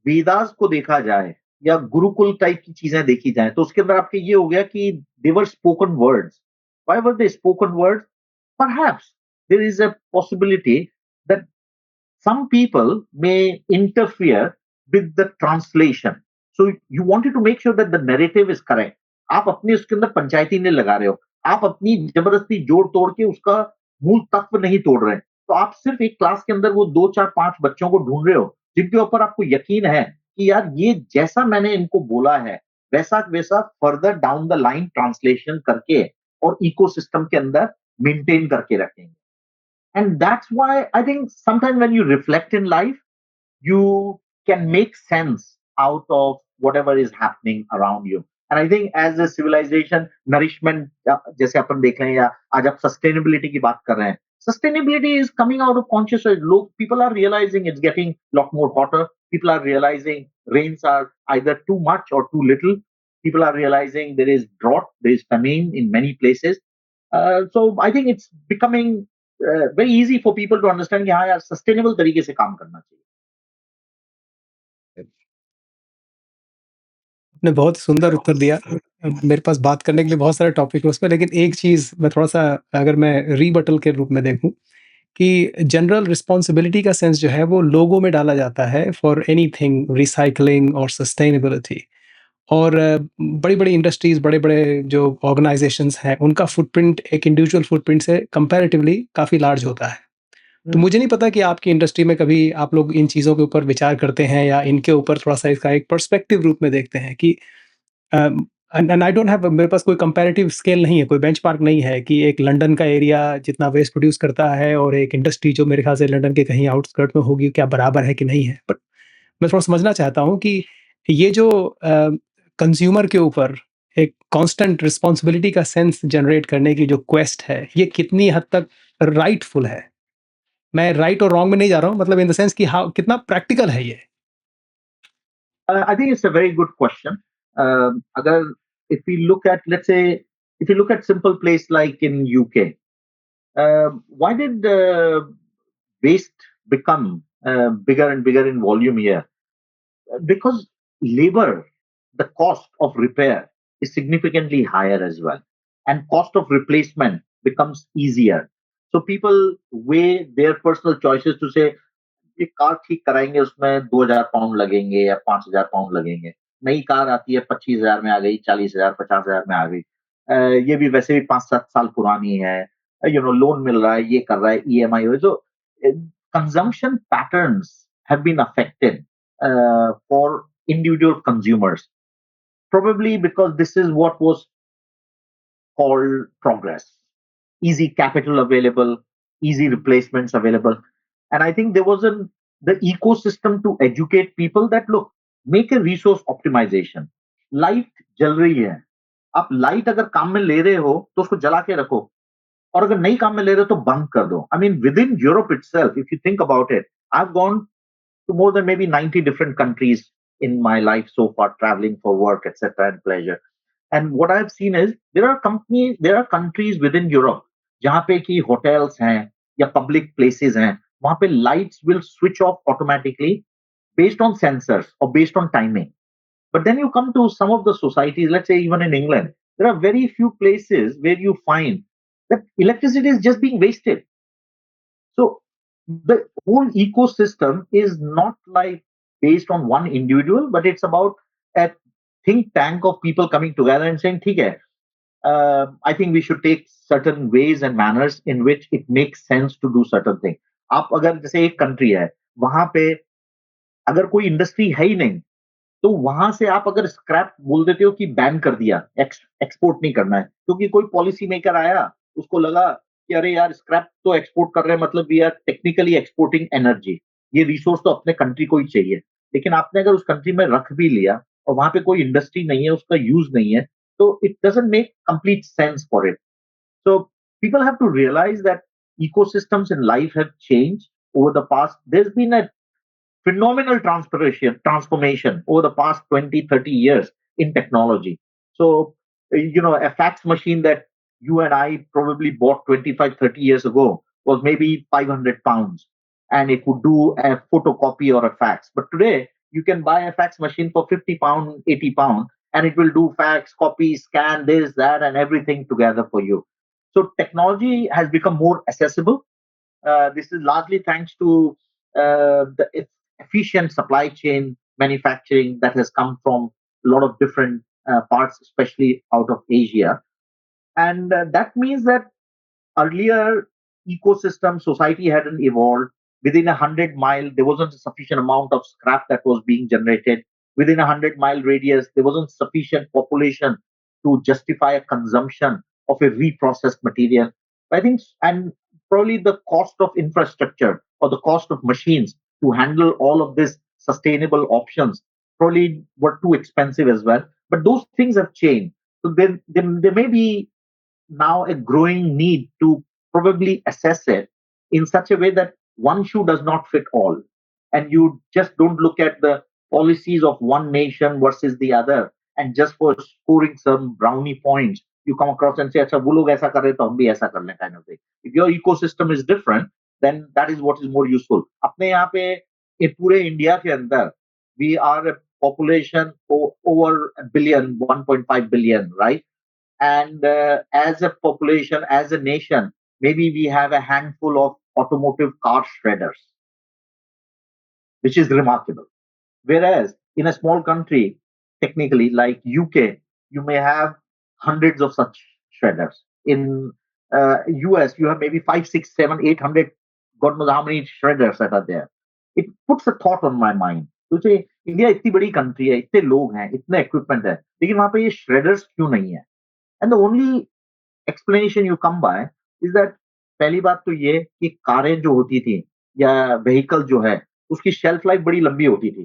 वेदास को देखा जाए या गुरुकुल टाइप की चीज़ें देखी जाएँ, तो उसके अंदर आपके ये हो गया कि they were spoken words. Why were they spoken words? Perhaps there is a possibility that some people may interfere with the translation. So you wanted to make sure that the narrative is correct. आप अपने उसके अंदर पंचायती नहीं लगा रहे हो, आप अपनी जबरदस्ती जोड़ तोड़ के उसका मूल तत्व नहीं तोड़ रहे हैं. तो आप सिर्फ एक क्लास के अंदर वो 2 4 5 बच्चों को ढूंढ रहे हो जिनके ऊपर आपको यकीन है कि यार ये जैसा मैंने इनको बोला है वैसा वैसा further down the line translation करके और इकोसिस्टम के अंदर मेंटेन करके रखेंगे. And that's why I think sometimes when you reflect in life, you can make sense out of whatever is happening around you. And I think as a civilization, nourishment, जैसे अपन देख रहे हैं या आज आप sustainability की बात कर रहे हैं, sustainability is coming out of consciousness. Look, people are realizing it's getting a lot more hotter. People are realizing rains are either too much or too little. People are realizing there is drought, there is famine in many places. So I think it's becoming very easy for people to understand कि हाँ यार sustainable तरीके से काम करना चाहिए. आपने बहुत सुंदर उत्तर दिया। मेरे पास बात करने के लिए बहुत सारे टॉपिक है उसमें, लेकिन एक चीज़ मैं थोड़ा-सा अगर मैं रीबटल के रूप में देखूँ कि जनरल रिस्पॉन्सिबिलिटी का सेंस जो है वो लोगों में डाला जाता है फॉर एनीथिंग रिसाइक्लिंग और सस्टेनेबिलिटी। और बड़ी-बड़ी इंडस्ट्रीज़, बड़े-बड़े जो ऑर्गनाइज़ेशंस हैं, उनका फुटप्रिंट एक इंडिविजुअल फुटप्रिंट से कंपैरेटिवली काफ़ी लार्ज होता है। तो मुझे नहीं पता कि आपकी इंडस्ट्री में कभी आप लोग इन चीज़ों के ऊपर विचार करते हैं या इनके ऊपर थोड़ा-सा इसका एक पर्सपेक्टिव रूप में देखते हैं कि एंड आई डोंट हैव, मेरे पास कोई कंपैरेटिव स्केल नहीं है, कोई बेंचमार्क नहीं है कि एक लंदन का एरिया जितना वेस्ट प्रोड्यूस करता है और एक इंडस्ट्री जो मेरे ख्याल से लंदन के कहीं आउटस्कर्ट में होगी, क्या बराबर है कि नहीं है? बट मैं थोड़ा समझना चाहता हूँ कि ये जो कंज़्यूमर के ऊपर एक कांस्टेंट रिस्पॉन्सिबिलिटी का सेंस जनरेट करने की जो क्वेस्ट है, ये कितनी हद तक राइटफुल है? मैं राइट और रॉन्ग में नहीं जा रहा हूँ, मतलब इन द सेंस कि हाउ कितना प्रैक्टिकल है ये? I think it's a very good question. अगर if we look at let's say if you look at simple place like in UK, why did waste become bigger and bigger in volume here? Because labor, the cost of repair is significantly higher as well, and cost of replacement becomes easier. So people weigh their personal choices to say ये car ठीक कराएंगे उसमें 2,000 pound लगेंगे या 5,000 pound लगेंगे. नई car आती है 25,000 में आ गई, 40,000 50,000 में आ गई. ये भी वैसे भी 5 7 साल पुरानी है, लोन मिल रहा है, ये कर रहा है, ईएमआई हो. So consumption patterns have been affected for individual consumers, probably because this is what was called progress. Easy capital available, easy replacements available. And I think there wasn't the ecosystem to educate people that look, make a resource optimization. Light जल रही है, आप light अगर काम में ले रहे हो तो उसको जला के रखो, और अगर नहीं काम में ले रहे हो तो बंद कर दो. I mean, within Europe itself, if you think about it, I've gone to more than maybe 90 different countries in my life so far, traveling for work, etc., and pleasure. And what I've seen is there are countries within Europe जहाँ पे कि hotels हैं या public places हैं, वहाँ पे lights will switch off automatically based on sensors or based on timing. But then you come to some of the societies, let's say even in England, there are very few places where you find that electricity is just being wasted. So the whole ecosystem is not like based on one individual, but it's about a think tank of people coming together and saying, "ठीक है, I think we should take certain ways and manners in which it makes sense to do certain thing." आप अगर जैसे एक country है, वहां पे अगर कोई इंडस्ट्री है ही नहीं, तो वहां से आप अगर स्क्रैप बोल देते हो कि बैन कर दिया, एक्सपोर्ट नहीं करना है, क्योंकि कोई पॉलिसी मेकर आया, उसको लगा कि अरे यार स्क्रैप तो एक्सपोर्ट कर रहे हैं, मतलब we are technically exporting energy, ये रिसोर्स तो अपने कंट्री को ही चाहिए. लेकिन आपने अगर उस कंट्री में रख भी लिया और वहां पे कोई इंडस्ट्री नहीं है, उसका यूज नहीं है, तो it doesn't make complete sense for it. So people have to realize that ecosystems in life have changed over the past. There's been a phenomenal transformation over the past 20, 30 years in technology. So, a fax machine that you and I probably bought 25, 30 years ago was maybe 500 pounds, and it would do a photocopy or a fax. But today, you can buy a fax machine for 50 pound, 80 pound, and it will do fax, copy, scan, this, that, and everything together for you. So technology has become more accessible. This is largely thanks to the efficient supply chain manufacturing that has come from a lot of different parts, especially out of Asia. And that means that earlier ecosystem society hadn't evolved. Within 100 mile, there wasn't a sufficient amount of scrap that was being generated. Within 100 mile radius, there wasn't sufficient population to justify a consumption of a reprocessed material. I think, and probably the cost of infrastructure or the cost of machines to handle all of these sustainable options probably were too expensive as well. But those things have changed. So there may be now a growing need to probably assess it in such a way that one shoe does not fit all. And you just don't look at the policies of one nation versus the other. And just for scoring some brownie points, you come across and say, अच्छा वो लोग ऐसा कर रहे तो हम भी ऐसा कर लें, kind of thing. If your ecosystem is different, then that is what is more useful. अपने यहाँ पे ये पूरे इंडिया के अंदर we are a population over a billion, 1.5 billion, right? And as a population, as a nation, maybe we have a handful of automotive car shredders, which is remarkable. Whereas in a small country, technically like UK, you may have hundreds of such shredders. In US, you have maybe five, six, seven, 800, God knows how many shredders that are there. It puts a thought on my mind. तो से India इतनी बड़ी country है, इतने लोग हैं, इतना equipment है, लेकिन वहां पे ये श्रेडर्स क्यों नहीं है? And the only explanation you come by is that पहली बात तो ये कि कारें जो होती थी या व्हीकल जो है उसकी शेल्फ लाइफ बड़ी लंबी होती थी.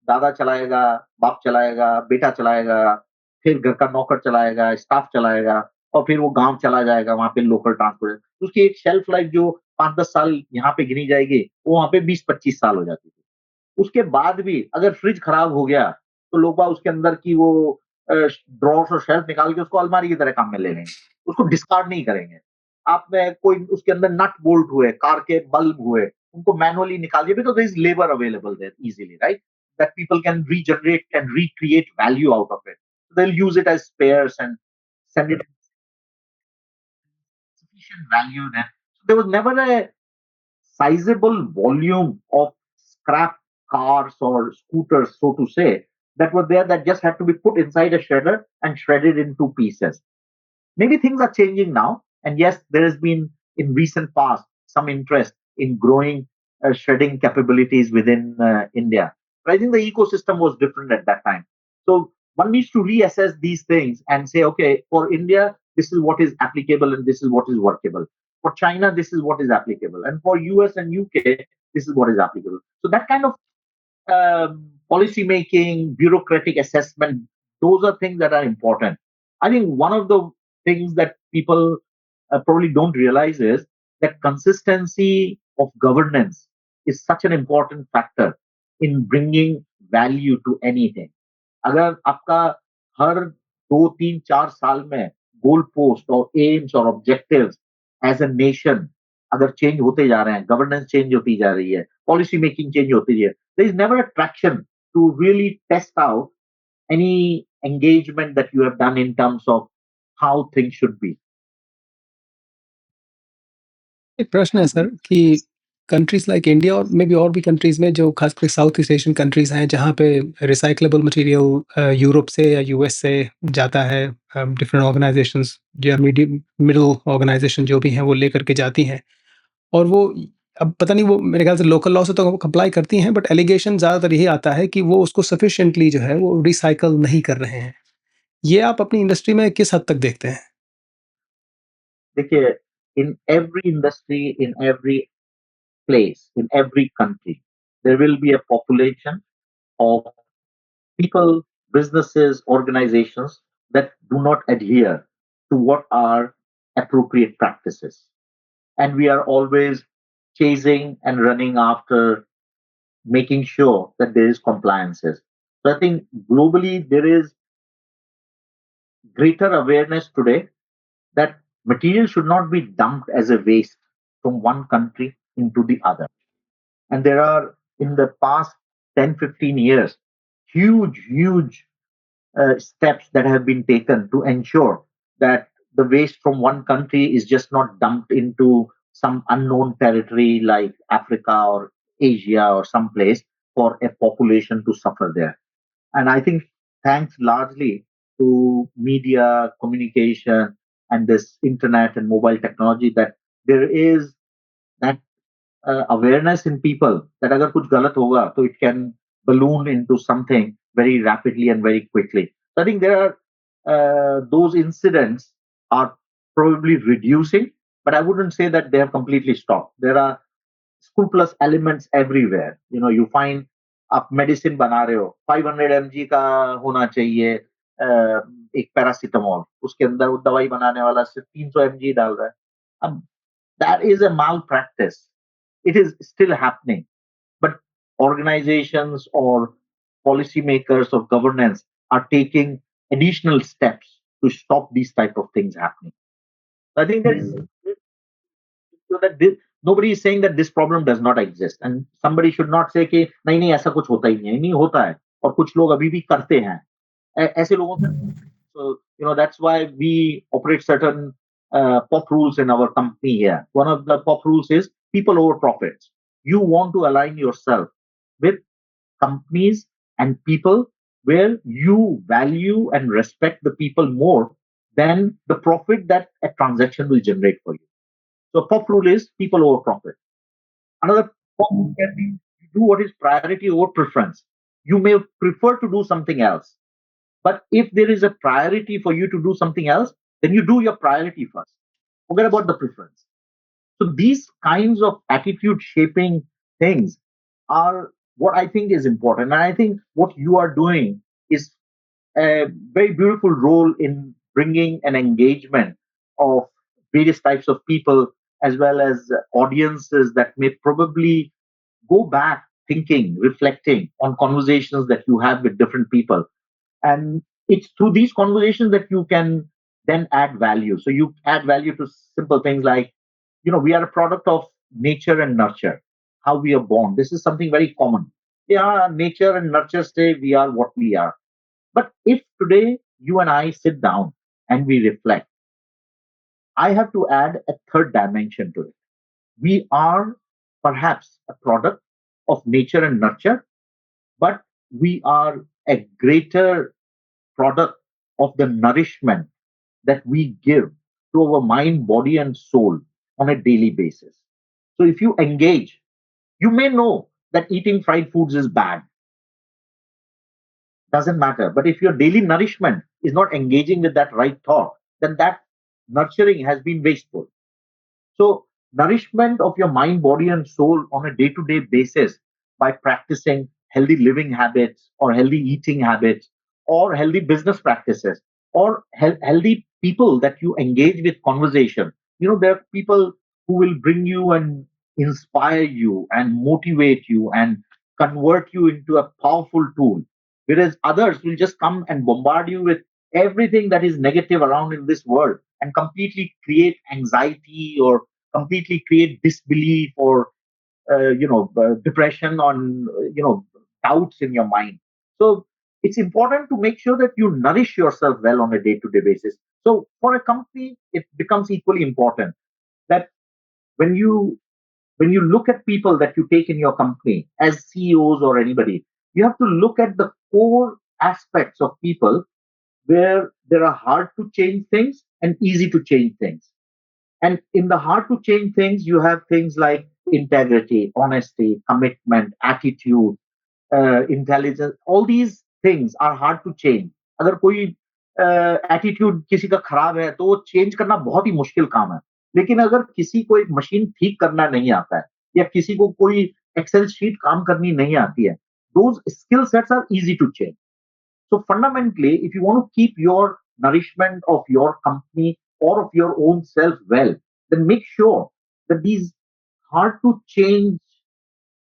दादा चलाएगा, बाप चलाएगा, बेटा चलाएगा, फिर घर का नौकर चलाएगा, स्टाफ चलाएगा, और फिर वो गांव चला जाएगा, वहां पे लोकल ट्रांसपोर्ट. उसकी एक शेल्फ लाइफ जो 5-10 साल यहाँ पे गिनी जाएगी, वो वहां पे 20-25 साल हो जाती थी. उसके बाद भी अगर फ्रिज खराब हो गया तो लोग बाग उसके अंदर की वो ड्रॉर्स और शेल्फ निकाल के उसको अलमारी की तरह काम में ले लेंगे, उसको डिस्कार्ड नहीं करेंगे. आप में कोई उसके अंदर नट बोल्ट हुए, कार के बल्ब हुए, उनको मैनुअली निकालिए because there is labour available there easily, right? That people can regenerate and recreate value out of it. They will use it as spares and send it sufficient value there. So there was never a sizable volume of scrap cars or scooters, so to say, that were there that just had to be put inside a shredder and shredded into pieces. Maybe things are changing now, and yes, there has been in recent past some interest in growing shredding capabilities within India. But I think the ecosystem was different at that time. So one needs to reassess these things and say, okay, for India, this is what is applicable and this is what is workable. For China, this is what is applicable, and for US and UK, this is what is applicable. So that kind of policy making, bureaucratic assessment, those are things that are important. I think one of the things that people probably don't realize is that consistency of governance is such an important factor in bringing value to anything. अगर आपका हर 2 3 4 साल में goal post और AIIMS और objectives as a nation अगर change होते जा रहे हैं, गवर्नेंस चेंज होती जा रही है, पॉलिसी मेकिंग चेंज होती है, there is never a traction to really test out any engagement that you have done in terms of how things should be. एक प्रश्न है सर कि कंट्रीज लाइक इंडिया और मे बी और भी countries में जो खासकर साउथ ईस्ट एशियन कंट्रीज हैं जहाँ पे रिसाइक्लेबल मटेरियल यूरोप से या यूएस से जाता है, डिफरेंट ऑर्गेनाइजेशंस या मिडिल ऑर्गेनाइजेशन जो भी हैं वो लेकर के जाती हैं, और वो अब पता नहीं वो मेरे ख्याल से लोकल लॉ से तो कंप्लाई करती हैं, बट एलिगेशन ज़्यादातर यही आता है कि वो उसको सफिशिएंटली जो है वो रिसाइकल नहीं कर रहे हैं। ये आप अपनी इंडस्ट्री में किस हद तक देखते हैं? देखिए, in every industry, in every place, in every country, there will be a population of people, businesses, organizations that do not adhere to what are appropriate practices. And we are always chasing and running after making sure that there is compliances. So I think globally there is greater awareness today that material should not be dumped as a waste from one country into the other. And there are, in the past 10, 15 years, huge steps that have been taken to ensure that the waste from one country is just not dumped into some unknown territory like Africa or Asia or someplace for a population to suffer there. And I think thanks largely to media, communication, and this internet and mobile technology that there is that awareness in people that अगर कुछ गलत होगा तो it can balloon into something very rapidly and very quickly. So I think there are those incidents are probably reducing, but I wouldn't say that they have completely stopped. There are scrupulous elements everywhere. You know, you find आप medicine बना रहे हो, 500 mg का होना चाहिए, एक paracetamol, उसके अंदर वो दवाई बनाने वाला सिर्फ 300 mg डाल रहा है। अब that is a malpractice. It is still happening, but organizations or policymakers or governance are taking additional steps to stop these type of things happening. I think there is so that nobody is saying that this problem does not exist, and somebody should not say कि नहीं नहीं ऐसा कुछ होता ही नहीं है, नहीं होता है और कुछ लोग अभी भी करते हैं। ऐसे लोगों से so that's why we operate certain pop rules in our company here. One of the pop rules is people over profits. You want to align yourself with companies and people where you value and respect the people more than the profit that a transaction will generate for you. So pop rule is people over profit. Another pop rule can be you do what is priority over preference. You may prefer to do something else, but if there is a priority for you to do something else, then you do your priority first. Forget about the preference. So these kinds of attitude shaping things are what I think is important. And I think what you are doing is a very beautiful role in bringing an engagement of various types of people as well as audiences that may probably go back thinking, reflecting on conversations that you have with different people. And it's through these conversations that you can then add value. So you add value to simple things like, we are a product of nature and nurture, how we are born. This is something very common. Yeah, nature and nurture say we are what we are. But if today you and I sit down and we reflect, I have to add a third dimension to it. We are perhaps a product of nature and nurture, but we are a greater product of the nourishment that we give to our mind, body, and soul on a daily basis. So if you engage, you may know that eating fried foods is bad, doesn't matter. But if your daily nourishment is not engaging with that right thought, then that nurturing has been wasteful. So, nourishment of your mind, body, and soul on a day to day basis by practicing healthy living habits or healthy eating habits or healthy business practices or healthy people that you engage with conversation. There are people who will bring you and inspire you and motivate you and convert you into a powerful tool. Whereas others will just come and bombard you with everything that is negative around in this world and completely create anxiety or completely create disbelief or depression on doubts in your mind. So it's important to make sure that you nourish yourself well on a day-to-day basis. So for a company, it becomes equally important that when you when you look at people that you take in your company as CEOs or anybody, you have to look at the core aspects of people where there are hard to change things and easy to change things. And in the hard to change things, you have things like integrity, honesty, commitment, attitude, intelligence. All these things are hard to change. अगर कोई attitude किसी का खराब है तो वो change करना बहुत ही मुश्किल काम है. लेकिन अगर किसी को एक मशीन ठीक करना नहीं आता है या किसी को कोई एक्सेल शीट काम करनी नहीं आती है, those skill sets are easy to change. So fundamentally, if you want to keep your nourishment of your company or of your own self well, then make sure that these hard to change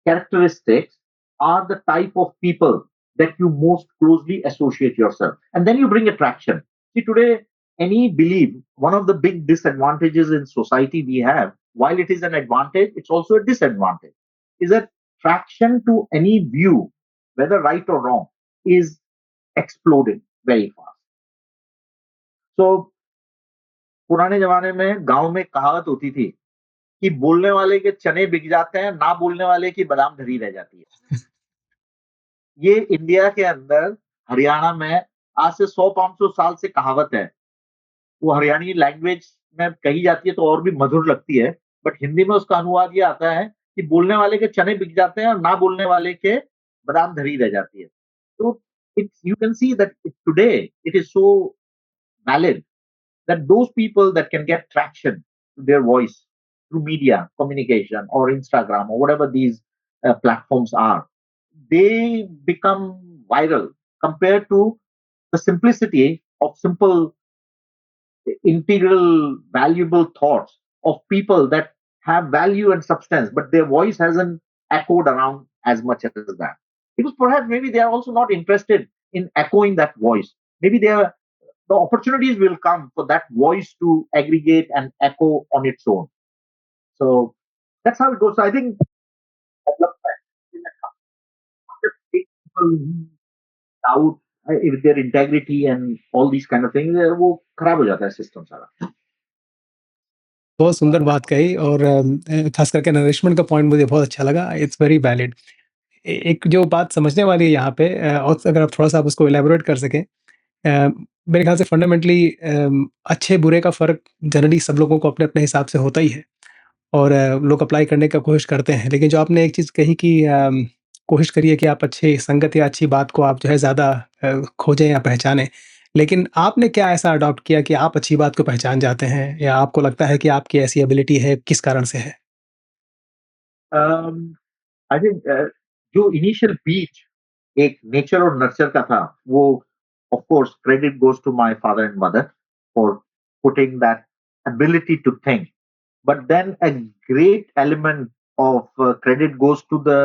characteristics are the type of people that you most closely associate yourself. And then you bring attraction. See, today, any belief, one of the big disadvantages in society we have, while it is an advantage, it's also a disadvantage, is that traction to any view, whether right or wrong, is exploding very fast. So पुराने जमाने में गांव में कहावत होती थी कि बोलने वाले के चने बिक जाते हैं, ना बोलने वाले की बादाम धरी रह जाती है. ये इंडिया के अंदर हरियाणा में आज से 100-500 साल से कहावत है. वो हरियाणवी लैंग्वेज में कही जाती है तो और भी मधुर लगती है, बट हिंदी में उसका अनुवाद ये आता है कि बोलने वाले के चने बिक जाते हैं और ना बोलने वाले के बादाम धरी रह जाती है. तो it's you can see that today it is so valid that those people that can get traction to their voice through media communication or Instagram or whatever these platforms are, they become viral compared to the simplicity of simple integral valuable thoughts of people that have value and substance but their voice hasn't echoed around as much as that, because perhaps maybe they are also not interested in echoing that voice. Maybe they are, the opportunities will come for that voice to aggregate and echo on its own. So that's how it goes. So I think development in a concept takes people out if their integrity and all these kind of things, वो खराब हो जाता है system सारा. बहुत सुंदर बात कही और खास करके नरिशमेंट का पॉइंट मुझे बहुत अच्छा लगा, इट्स वेरी वैलिड। एक जो बात समझने वाली है यहाँ पे और अगर आप थोड़ा-सा आप उसको इलैबोरेट कर सकें मेरे ख्याल से फंडामेंटली अच्छे बुरे का फ़र्क जनरली सब लोगों को अपने-अपने हिसाब से होता ही है और लोग अप्लाई करने का कोशिश करते हैं। लेकिन जो आपने एक चीज़ कही कि कोशिश करिए कि आप अच्छी संगत या अच्छी बात को आप जो है ज़्यादा खोजें या पहचानें। लेकिन आपने क्या ऐसा अडॉप्ट किया कि आप अच्छी बात को पहचान जाते हैं या आपको लगता है कि आपकी ऐसी एबिलिटी है, किस कारण से है? आई थिंक जो इनिशियल बीच एक नेचर और नर्चर का था, वो of course credit goes to my father and mother for putting that ability to think, but then a great element of credit goes to the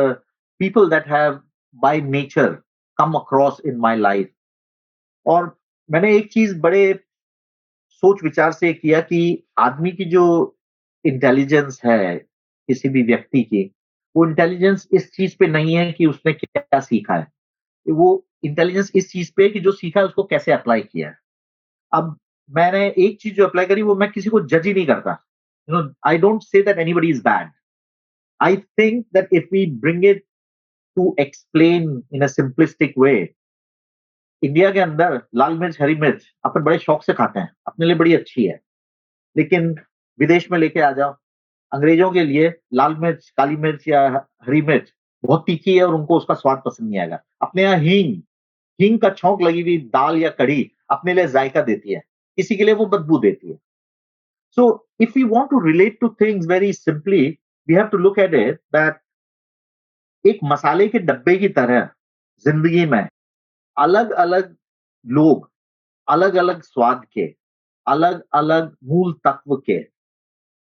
people that have by nature come across in my life. और मैंने एक चीज बड़े सोच विचार से किया कि आदमी की जो इंटेलिजेंस है किसी भी व्यक्ति की, वो इंटेलिजेंस इस चीज पे नहीं है कि उसने क्या सीखा है, वो इंटेलिजेंस इस चीज पे है कि जो सीखा है उसको कैसे अप्लाई किया है. अब मैंने एक चीज जो अप्लाई करी वो मैं किसी को जज ही नहीं करता. I don't say that anybody is bad. I think that if we bring it to explain in a simplistic way, India के अंदर लाल मिर्च हरी मिर्च अपन बड़े शौक से खाते हैं, अपने लिए बड़ी अच्छी है. लेकिन विदेश में लेके आ जाओ, अंग्रेजों के लिए लाल मिर्च, काली मिर्च या हरी मिर्च बहुत तीखी है और उनको उसका स्वाद पसंद नहीं आएगा. अपने यहाँ हींग, हींग का छौंक लगी हुई दाल या कढ़ी अपने लिए जायका देती है, किसी के लिए वो बदबू देती है. So if we want to relate to things very simply, we have to look at it that एक मसाले के डब्बे की तरह जिंदगी में अलग अलग लोग अलग अलग स्वाद के अलग अलग मूल तत्व के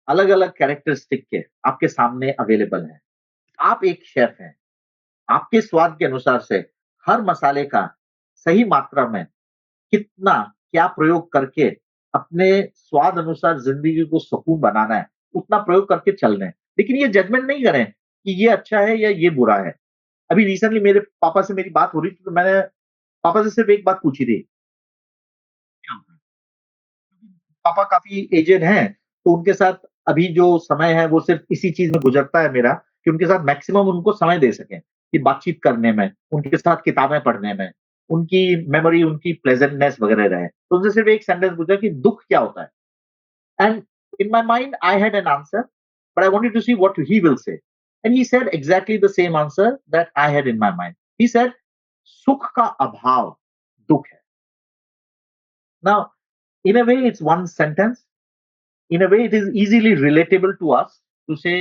अलग अलग कैरेक्टरिस्टिक के आपके सामने अवेलेबल हैं। आप एक शेफ हैं। आपके स्वाद के अनुसार से हर मसाले का सही मात्रा में कितना क्या प्रयोग करके अपने स्वाद अनुसार जिंदगी को सुकून बनाना है, उतना प्रयोग करके चल रहे हैं। लेकिन ये जजमेंट नहीं करें कि ये अच्छा है या ये बुरा है। अभी रिसेंटली मेरे पापा से मेरी बात हो रही थी, तो मैंने पापा से सिर्फ एक बात पूछी थी। पापा काफ़ी एजेड हैं, तो उनके साथ अभी जो समय है वो सिर्फ़ इसी चीज़ में गुज़रता है मेरा कि उनके साथ मैक्सिमम उनको समय दे सकें, कि बातचीत करने में, उनके साथ किताबें पढ़ने में, उनकी मेमोरी, उनकी प्लेज़ेंटनेस वगैरह रहे। तो उनसे सिर्फ़ एक सेंटेंस पूछा कि दुःख क्या होता है? And in my mind I had an answer, but I wanted to see what he will say. And he said exactly the same answer that I had in my mind. He said सुख का अभाव दुःख है। Now in a way it's one sentence. In a way it is easily relatable to us to say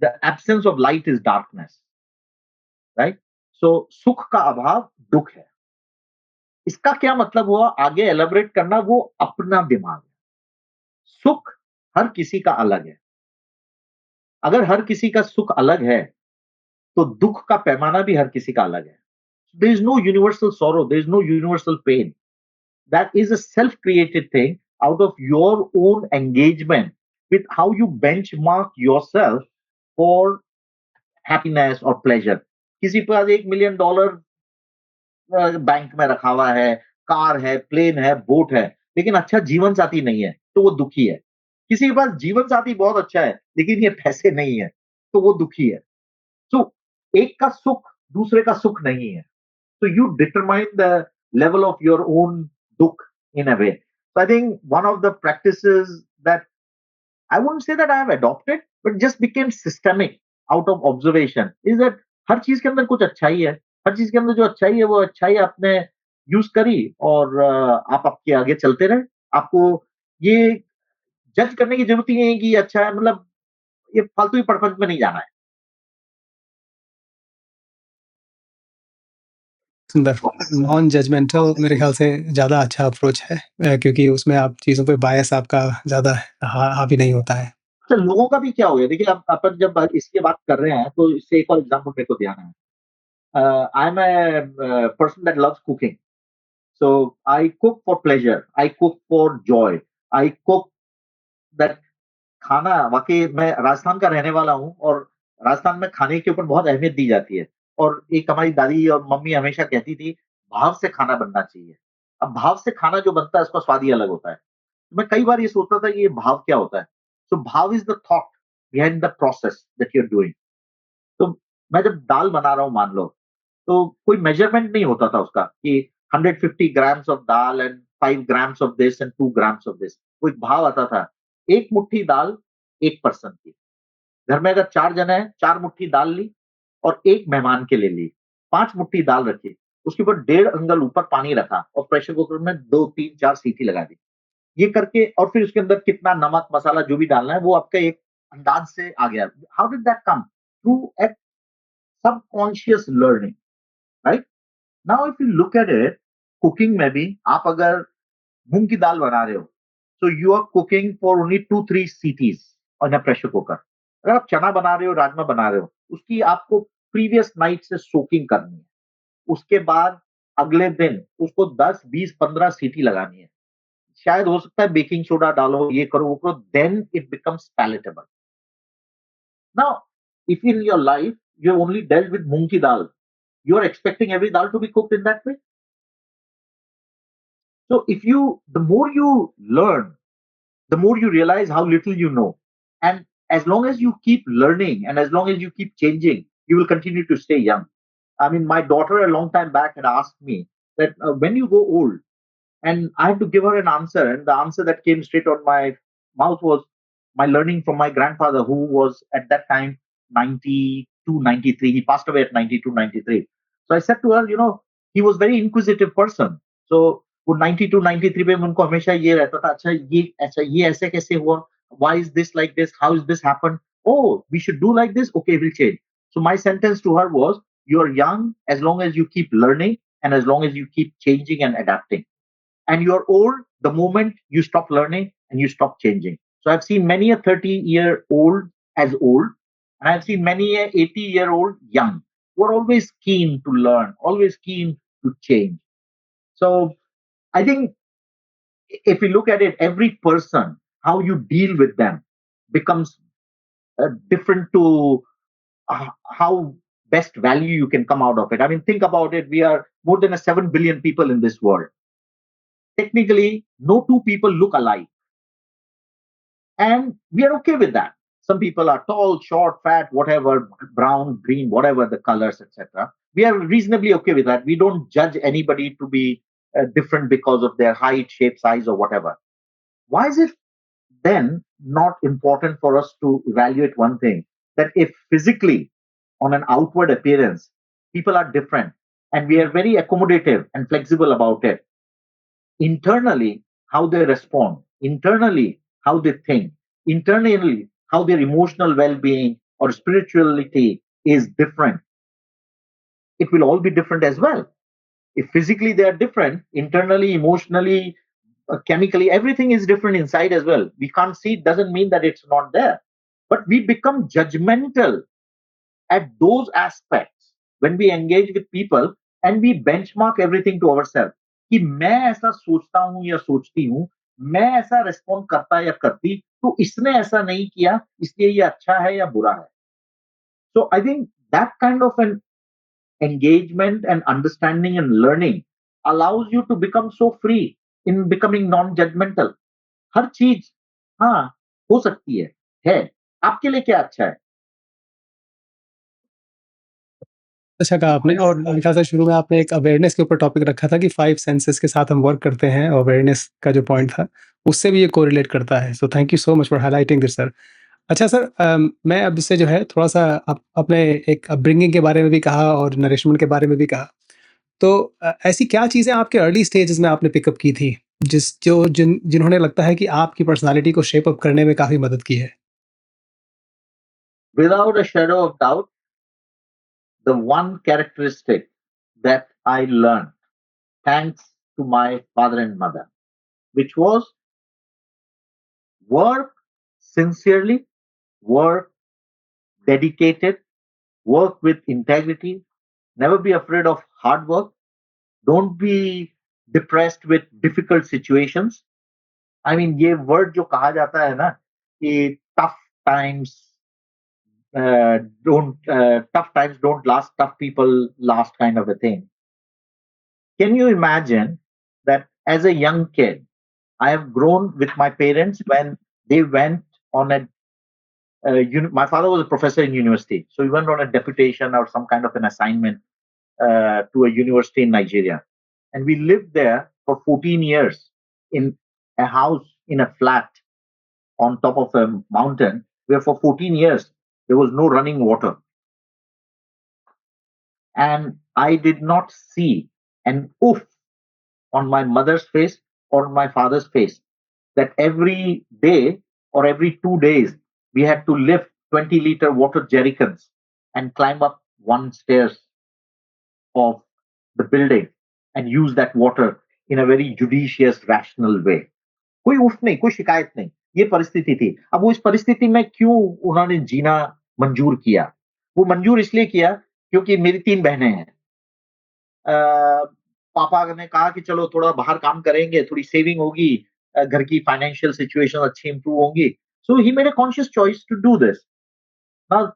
the absence of light is darkness, right? So सुख का अभाव दुख है। इसका क्या मतलब हुआ आगे एलेबोरेट करना वो अपना दिमाग है। सुख हर किसी का अलग है। अगर हर किसी का सुख अलग है तो दुख का पैमाना भी हर किसी का अलग है। There is no universal sorrow, there is no universal pain. That is a self created thing out of your own engagement with how you benchmark yourself for happiness or pleasure. किसी के पास $1 million बैंक में रखा हुआ है, car है, plane है, boat है, लेकिन अच्छा जीवन साथी नहीं है, तो वो दुखी है। किसी के पास जीवन साथी बहुत अच्छा है, लेकिन ये पैसे नहीं है, तो वो दुखी है। So एक का सुख दूसरे का सुख नहीं है। So you determine the level of your own dukh in a way. So I think one of the practices that I wouldn't say that I have adopted, but just became systemic out of observation is that हर चीज के अंदर कुछ अच्छाई है। हर चीज के अंदर जो अच्छाई है वो अच्छाई आपने यूज करी और आप आपके आगे चलते रहे। आपको ये जज करने की जरूरत ही नहीं है कि ये अच्छा है, मतलब ये फालतू ही प्रपंच में नहीं जाना है। सुंदर। नॉन जजमेंटल मेरे ख्याल से ज़्यादा अच्छा अप्रोच है, क्योंकि उसमें आप चीज़ों पे बायस आपका ज़्यादा हावी नहीं होता है। अच्छा लोगों का भी क्या हो गया देखिए, अब अपन जब इसकी बात कर रहे हैं तो इससे एक और एग्जाम्पल मेरे को ध्यान है। I am a person that loves cooking. So I cook for pleasure. I cook for joy. I cook that खाना वाक़ई मैं राजस्थान का रहने वाला हूँ और राजस्थान में खाने के ऊपर बहुत अहमियत दी जाती है। और एक हमारी दादी और मम्मी हमेशा कहती थी, भाव से खाना बनना चाहिए। अब भाव से खाना जो बनता है उसका स्वाद ही अलग होता है। मैं कई बार ये सोचता था कि ये भाव क्या होता है? So bhav is the thought behind the process that you are doing. तो मैं जब दाल बना रहा हूँ मान लो, तो कोई मेजरमेंट नहीं होता था उसका कि 150 grams of dal and 5 grams of this and 2 grams of this. वो एक भाव आता था। एक मुट्ठी दाल 1 पर्सन की। घर में अगर 4 जने हैं, 4 मुट्ठी दाल ली और 1 मेहमान के लिए ली। 5 मुट्ठी दाल रखी, उसके ऊपर 1.5 अंगल ऊपर पानी रखा और प्रेशर कुकर में 2, 3, 4 सीटी लगा दी। ये करके और फिर उसके अंदर कितना नमक, मसाला जो भी डालना है वो आपका एक अंदाज से आ गया। How did that come? Through a subconscious learning, right? Now if you look at it, cooking में भी आप अगर मूंग की दाल बना रहे हो, so you are cooking for only 2-3 सीटीज ऑन अ प्रेशर कुकर। अगर आप चना बना रहे हो, राजमा बना रहे हो, उसकी आपको प्रीवियस नाइट से सोकिंग करनी है। उसके बाद अगले दिन उसको 10, 20, 15 सीटी लगानी है। शायद हो सकता है बेकिंग सोडा डालो, ये करो, वो करो, then it becomes palatable. Now if in your life you have only dealt with moong ki dal, you are expecting every dal to be cooked in that way. So if you, the more you learn, the more you realize how little you know. And as long as you keep learning and as long as you keep changing, you will continue to stay young. I mean, my daughter a long time back had asked me that when you go old, and I had to give her an answer, and the answer that came straight on my mouth was my learning from my grandfather, who was at that time 92, 93. He passed away at 92, 93. So I said to her, you know, he was very inquisitive person. So वो 92, 93 पे उनको हमेशा ये रहता था, अच्छा ये ऐसा ये ऐसे कैसे हुआ? Why is this like this? How is this happened? Oh, we should do like this. Okay, we'll change. So my sentence to her was, you're young as long as you keep learning and as long as you keep changing and adapting. And you're old the moment you stop learning and you stop changing. So I've seen many a 30-year-old as old, and I've seen many a 80-year-old young who are always keen to learn, always keen to change. So I think if we look at it, every person, how you deal with them becomes different to how best value you can come out of it. I mean, think about it. We are more than a 7 billion people in this world. Technically, no two people look alike. And we are okay with that. Some people are tall, short, fat, whatever, brown, green, whatever the colors, etc. We are reasonably okay with that. We don't judge anybody to be different because of their height, shape, size, or whatever. Why is it then not important for us to evaluate one thing, that if physically, on an outward appearance, people are different and we are very accommodative and flexible about it, internally, how they respond, internally, how they think, internally, how their emotional well being or spirituality is different, it will all be different as well. If physically they are different, internally, emotionally, chemically, everything is different inside as well. We can't see it, doesn't mean that it's not there. But we become judgmental at those aspects when we engage with people and we benchmark everything to ourselves कि मैं ऐसा सोचता हूं या सोचती हूं, मैं ऐसा रिस्पॉन्ड करता या करती, तो इसने ऐसा नहीं किया इसलिए ये अच्छा है या बुरा है. So I think that kind of an engagement and understanding and learning allows you to become so free in becoming non-judgmental. हर चीज हाँ हो सकती है आपके लिए क्या अच्छा है. अच्छा कहा आपने और मेरे ख्याल से शुरू में आपने एक अवेयरनेस के ऊपर टॉपिक रखा था कि 5 सेंसेस के साथ हम वर्क करते हैं, अवेयरनेस का जो पॉइंट था, उससे भी ये कोरिलेट करता है। So thank you so much for highlighting this sir. अच्छा सर मैं अब इससे जो है थोड़ा-सा आपने एक अपब्रिंगिंग के बारे में भी कहा और नरिशमेंट के बारे में भी कहा। तो ऐसी क्या चीज़ें आपके अर्ली स्टेजेस में आपने पिकअप की थी, जिन्होंने लगता है कि आपकी पर्सनैलिटी को शेप अप करने में काफ़ी मदद की है? Without a shadow of doubt, the one characteristic that I learned thanks to my father and mother, which was work sincerely, work dedicated, work with integrity, never be afraid of hard work, don't be depressed with difficult situations. I mean, ये word जो कहा जाता है ना कि times tough times don't last, tough people last, kind of a thing. Can you imagine that as a young kid, I have grown with my parents when they went on a my father was a professor in university, so he went on a deputation or some kind of an assignment to a university in Nigeria, and we lived there for 14 years in a house in a flat on top of a mountain, where for 14 years there was no running water, and I did not see an oof on my mother's face or my father's face that every day or every 2 days we had to lift 20-liter water jerrycans and climb up one stairs of the building and use that water in a very judicious, rational way. कोई उफ नहीं, कोई शिकायत नहीं, ये परिस्थिति थी. अब वो इस परिस्थिति में क्यों उन्होंने जीना मंजूर किया? वो मंजूर इसलिए किया क्योंकि मेरी 3 बहनें हैं. अ, पापा ने कहा कि चलो थोड़ा बाहर काम करेंगे, थोड़ी सेविंग होगी, घर की फाइनेंशियल सिचुएशन अच्छी इंप्रूव होंगी. So he made a conscious choice to do this. Now,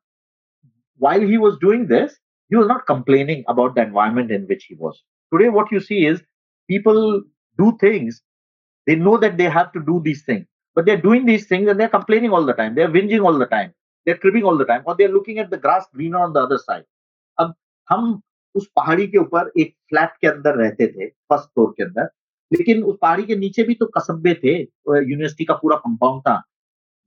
while he was doing this, he was not complaining about the environment in which he was. Today, what you see is people do things, they know that they have to do these things, but they're doing these things and they're complaining all the time, they're whinging all the time, they're cribbing all the time, or they're looking at the grass greener on the other side. अब हम उस पहाड़ी के ऊपर एक flat के अंदर रहते थे, फर्स्ट फ्लोर के अंदर, लेकिन उस पहाड़ी के नीचे भी तो कस्बे थे, यूनिवर्सिटी का पूरा कंपाउंड था,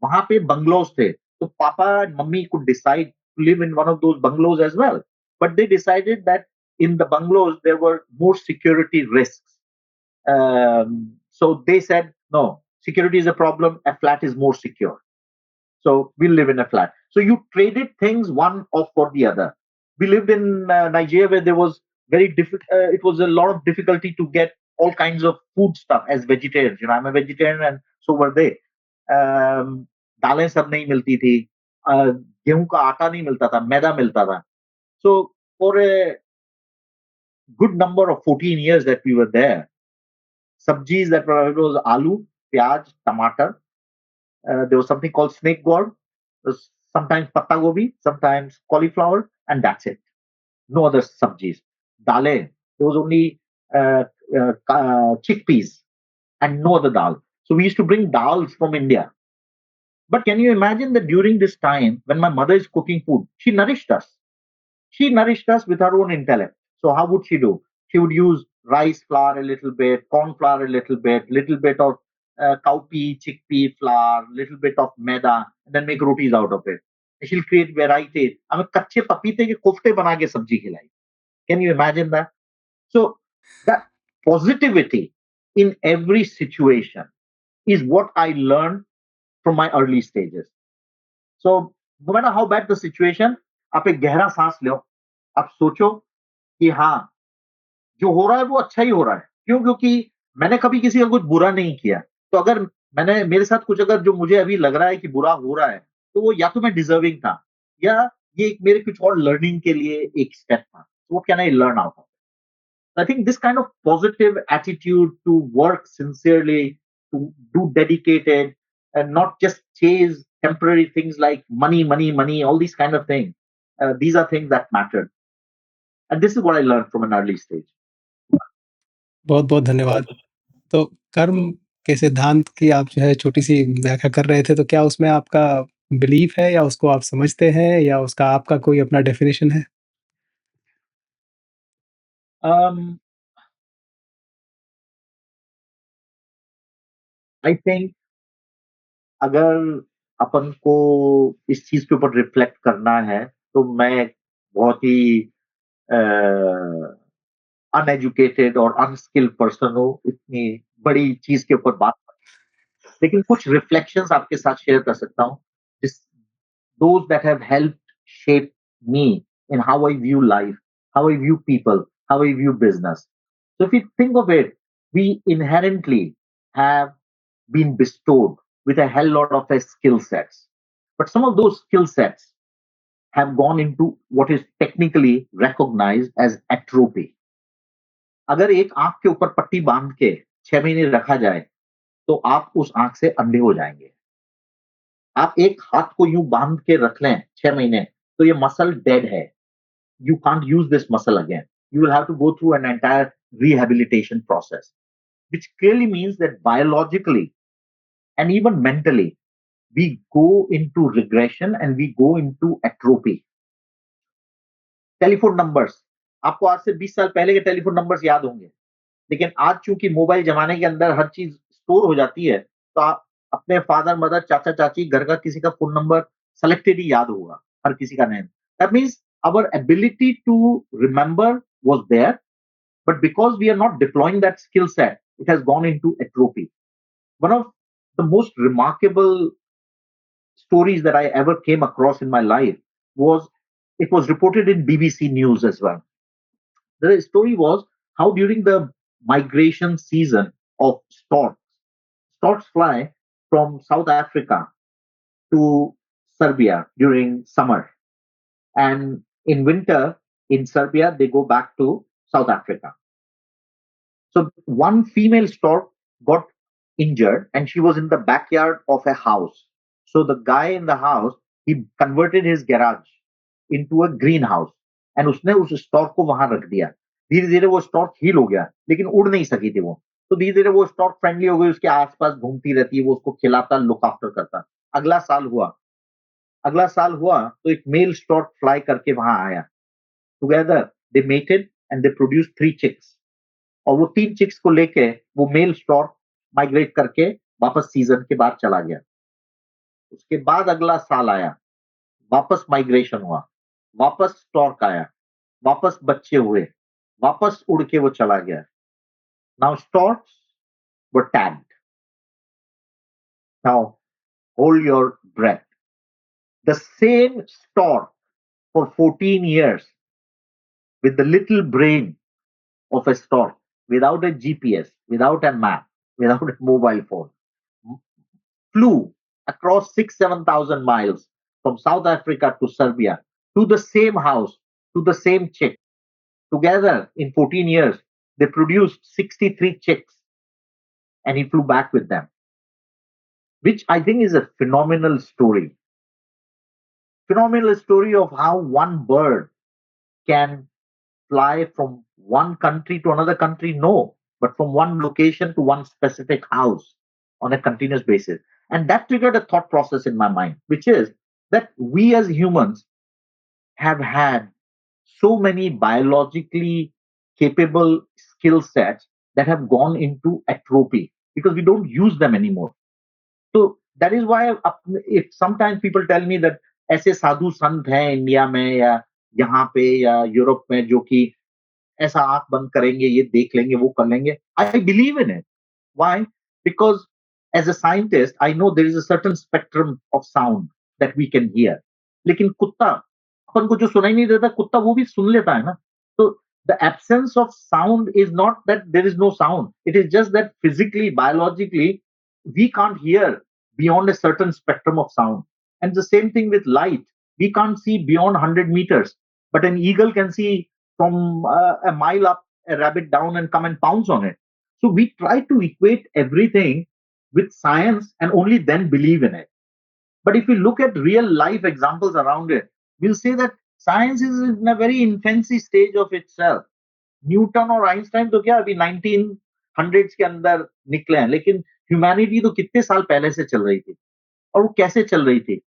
वहां पे बंगलोज थे. तो पापा and mummy could decide to live in one of those bungalows as well, but they decided that in the bungalows there were more security risks. So they said no, security is a problem, a flat is more secure. So we live in a flat. So you traded things one off for the other. We lived in Nigeria where there was very difficult. It was a lot of difficulty to get all kinds of food stuff as vegetarians. You know, I'm a vegetarian, and so were they. दालें सब नहीं मिलती थी. गेहूं का आटा नहीं मिलता था, मैदा मिलता था. So for a good number of 14 years that we were there, sabjis that were available was aloo, pyaj, tomato. There was something called snake gourd, sometimes patta gobi, sometimes cauliflower, and that's it. No other sabjis. Dale, there was only chickpeas and no other dal. So we used to bring dals from India. But can you imagine that during this time, when my mother is cooking food, she nourished us. She nourished us with her own intellect. So how would she do? She would use rice flour a little bit, corn flour a little bit of cowpea, chickpea flour, little bit of maida, and then make rotis out of it. And she'll create variety. हमें कच्चे पपीते के कोफ्ते बना के सब्जी खिलाई. Can you imagine that? So that positivity in every situation is what I learned from my early stages. So no matter how bad the situation, आप एक गहरा सांस लो. आप सोचो कि हाँ, जो हो रहा है वो अच्छा ही हो रहा है. क्यों? क्योंकि मैंने कभी किसी का कुछ बुरा नहीं किया. तो अगर मैंने मेरे साथ कुछ अगर जो मुझे अभी लग रहा है कि बुरा हो रहा है, तो वो या तो मैं डिजर्विंग था, या ये एक मेरे कुछ और लर्निंग के लिए एक स्टेप था. What can I learn out of? I think this kind of positive attitude to work sincerely, to do dedicated, and not just chase temporary things like money, money, money, all these kind of things. These are things that matter. And this is what I learned from an early stage. बहुत बहुत धन्यवाद। तो कर्म के सिद्धांत की आप जो है छोटी-सी व्याख्या कर रहे थे, तो क्या उसमें आपका बिलीफ है या उसको आप समझते हैं या उसका आपका कोई अपना डेफिनिशन है? Um, I think अगर अपन को इस चीज के ऊपर रिफ्लेक्ट करना है, तो मैं बहुत ही अनएजुकेटेड और अनस्किल्ड पर्सन हूँ इतनी बड़ी चीज के ऊपर बात. लेकिन कुछ रिफ्लेक्शंस आपके साथ शेयर कर सकता हूँ. जिस those that have helped shape me in how I view life, how I view people, how I view business. So if you think of it, we inherently have been bestowed with a hell lot of skill sets. But some of those skill sets have gone into what is technically recognized as atrophy. अगर एक आंख के ऊपर पट्टी बांध के 6 महीने रखा जाए, तो आप उस आंख से अंधे हो जाएंगे. आप एक हाथ को यूं बांध के रख लें 6 महीने, तो ये मसल डेड है. You can't use this muscle again. You will have to go through an entire rehabilitation process, which clearly means that biologically and even mentally, we go into regression and we go into atrophy. Telephone numbers, आपको आज से 20 साल पहले के telephone numbers याद होंगे. लेकिन आज चूंकि मोबाइल जमाने के अंदर हर चीज स्टोर हो जाती है, तो आप अपने फादर मदर चाचा चाची घर का किसी का फोन नंबर सेलेक्टेड ही याद होगा, हर किसी का name. That means our ability to remember was there, but because we are not deploying that skill set, it has gone into atrophy. One of the most remarkable stories that I ever came across in my life was, it was reported in BBC News as well. The story was how during the migration season of storks, storks fly from South Africa to Serbia during summer, and in winter in Serbia they go back to South Africa. So one female stork got injured and she was in the backyard of a house. So the guy in the house, he converted his garage into a greenhouse and उसने उस stock को वहां रख दिया. धीरे धीरे वो stock heal हो गया, लेकिन उड़ नहीं सकी थी वो. तो धीरे धीरे वो स्टॉक फ्रेंडली हो गई, उसके आसपास घूमती रहती है, वो उसको खिलाता, लुक आफ्टर करता. अगला साल हुआ, अगला साल हुआ तो एक मेल स्टॉक फ्लाई करके वहां आया. Together they mated and they produce 3 chicks. और वो 3 चिक्स को लेके वो मेल स्टॉर्क माइग्रेट करके वापस सीजन के बाद चला गया. उसके बाद अगला साल आया, वापस माइग्रेशन हुआ, वापस स्टॉर्क आया, वापस बच्चे हुए, वापस उड़ के वो चला गया. Now storks were tagged. Now, hold your breath. The same stork for 14 years with the little brain of a stork, without a GPS, without a map, without a mobile phone, flew across 7,000 miles from South Africa to Serbia to the same house, to the same chick. Together in 14 years, they produced 63 chicks and he flew back with them, which I think is a phenomenal story. Phenomenal story of how one bird can fly from one country to another country, no, but from one location to one specific house on a continuous basis. And that triggered a thought process in my mind, which is that we as humans have had so many biologically capable skill sets that have gone into atrophy because we don't use them anymore. So that is why if sometimes people tell me that ऐसे साधु संत हैं India में या यहाँ पे या Europe में जो कि ऐसा आंख बंद करेंगे ये देख लेंगे वो कर लेंगे I believe in it why because as a scientist I know there is a certain spectrum of sound that we can hear लेकिन कुत्ता अपन को जो सुनाई नहीं देता कुत्ता वो भी सुन लेता है ना तो the absence of sound is not that there is no sound it is just that physically biologically we can't hear beyond a certain spectrum of sound and the same thing with light we can't see beyond 100 meters but an eagle can see from a mile up a rabbit down and come and pounce on it. So we try to equate everything with science and only then believe in it. But if we look at real life examples around it, we'll say that science is in a very infancy stage of itself. Newton और Einstein तो क्या अभी 1900s के अंदर निकले हैं लेकिन humanity तो कितने साल पहले से चल रही थी और वो कैसे चल रही थी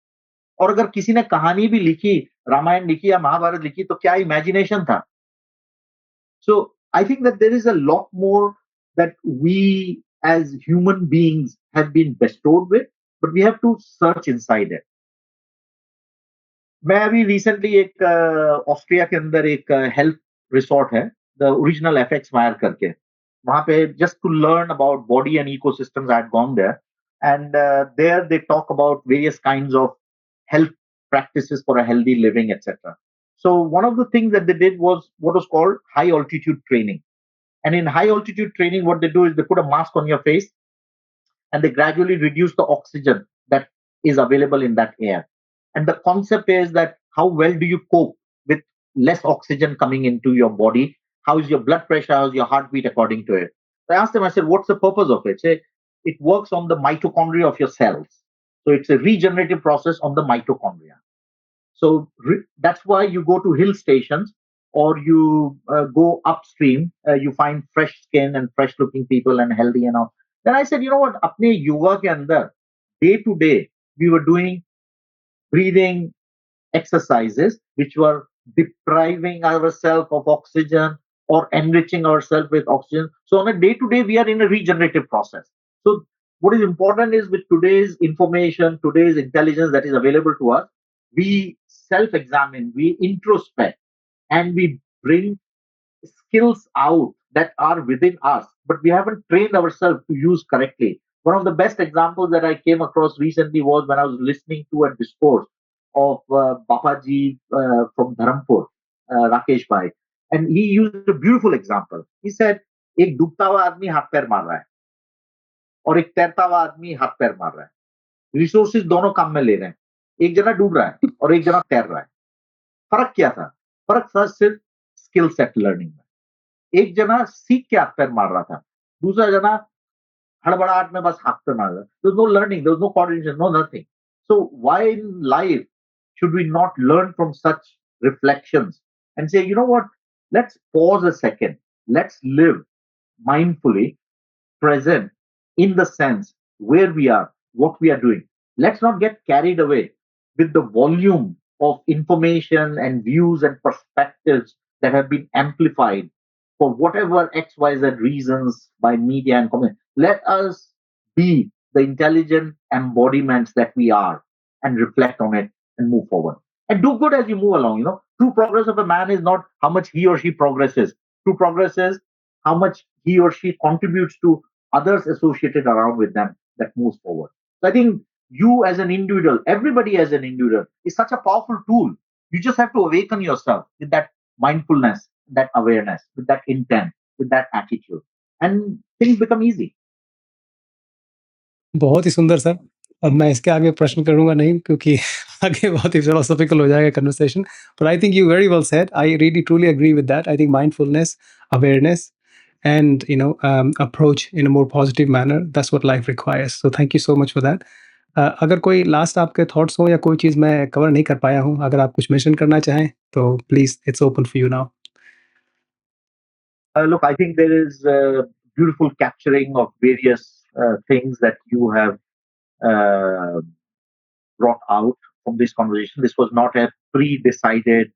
और अगर किसी ने कहानी भी लिखी रामायण लिखी या महाभारत लिखी तो क्या इमेजिनेशन था so I think that there is a lot more that we as human beings have been bestowed with, but we have to search inside it. मैं अभी रिसेंटली एक ऑस्ट्रिया के अंदर एक हेल्थ रिसोर्ट है द ओरिजिनल एफएक्स वायर करके वहां पे just to learn about body and ecosystems I had gone there and there they talk about various kinds of health practices for a healthy living etc so one of the things that they did was what was called high altitude training and in high altitude training what they do is they put a mask on your face and they gradually reduce the oxygen that is available in that air. And the concept is that how well do you cope with less oxygen coming into your body? How is your blood pressure? How's your heartbeat according to it? So I asked them, I said, what's the purpose of it? Say, it works on the mitochondria of your cells. So it's a regenerative process on the mitochondria. So that's why you go to hill stations or you go upstream, you find fresh skin and fresh looking people and healthy and all. Then I said, you know what? अपने yoga के अंदर day to day we were doing breathing exercises which were depriving ourselves of oxygen or enriching ourselves with oxygen. So on a day to day, we are in a regenerative process. So what is important is with today's information, today's intelligence that is available to us, we self-examine, we introspect, and we bring skills out that are within us, but we haven't trained ourselves to use correctly. One of the best examples that I came across recently was when I was listening to a discourse of Babaji from Dharampur, Rakesh Bhai, and he used a beautiful example. He said, एक डूबता हुआ आदमी हाथ पैर मार रहा है और एक तैरता हुआ आदमी हाथ पैर मार रहा है रिसोर्सेज दोनों काम में ले रहे हैं एक जना डूब रहा है और एक जना तैर रहा है फर्क क्या था फर्क था सिर्फ स्किल सेट लर्निंग में एक जना सीख के हाथ पैर मार रहा था दूसरा जना हड़बड़ाहट में बस हाथ पैर मार रहा था there was no learning there was no coordination no nothing so why in life should we not learn from such reflections and say you know what let's pause a second let's live mindfully present in the sense where we are, what we are doing. Let's not get carried away with the volume of information and views and perspectives that have been amplified for whatever XYZ reasons by media and comment. Let us be the intelligent embodiments that we are and reflect on it and move forward. And do good as you move along. True progress of a man is not how much he or she progresses. True progress is how much he or she contributes to others associated around with them that moves forward. So I think you as an individual, everybody as an individual, is such a powerful tool. You just have to awaken yourself with that mindfulness, that awareness, with that intent, with that attitude, and things become easy. बहुत ही सुंदर sir. अब मैं इसके आगे प्रश्न करूँगा नहीं क्योंकि आगे बहुत ही फिलोसॉफिकल हो जाएगा conversation. But I think you very well said. I really truly agree with that. I think mindfulness, awareness and approach in a more positive manner, that's what life requires. So thank you so much for that. अगर कोई last आपके thoughts हो या कोई चीज़ मैं cover नहीं कर पाया हूँ, अगर आप कुछ मेंशन करना चाहें तो please it's open for you now. Look, I think there is beautiful capturing of various things that you have uh, brought out from this conversation. This was not a pre-decided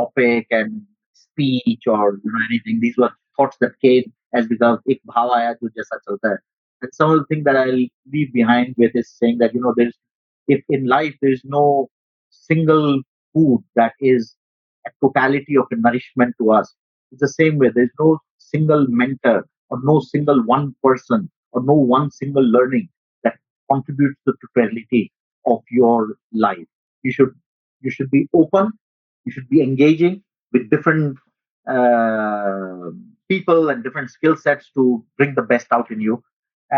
topic and speech or anything. These were thoughts that came as because ek bhav aaya jo jaisa chalta hai. And some of the things that I'll leave behind with is saying that there's if in life there's no single food that is a totality of a nourishment to us. It's the same way. There's no single mentor or no single one person or no one single learning that contributes to the totality of your life. You should you should be open. You should be engaging with different uh, people and different skill sets to bring the best out in you.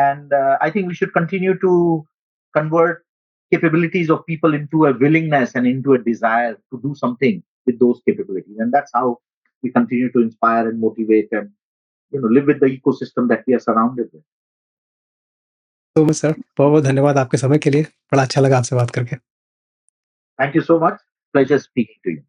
And I think we should continue to convert capabilities of people into a willingness and into a desire to do something with those capabilities. And that's how we continue to inspire and motivate and live with the ecosystem that we are surrounded with. So much sir, बहुत बहुत धन्यवाद आपके समय के लिए। बड़ा अच्छा लगा आपसे बात करके। Thank you so much. Pleasure speaking to you.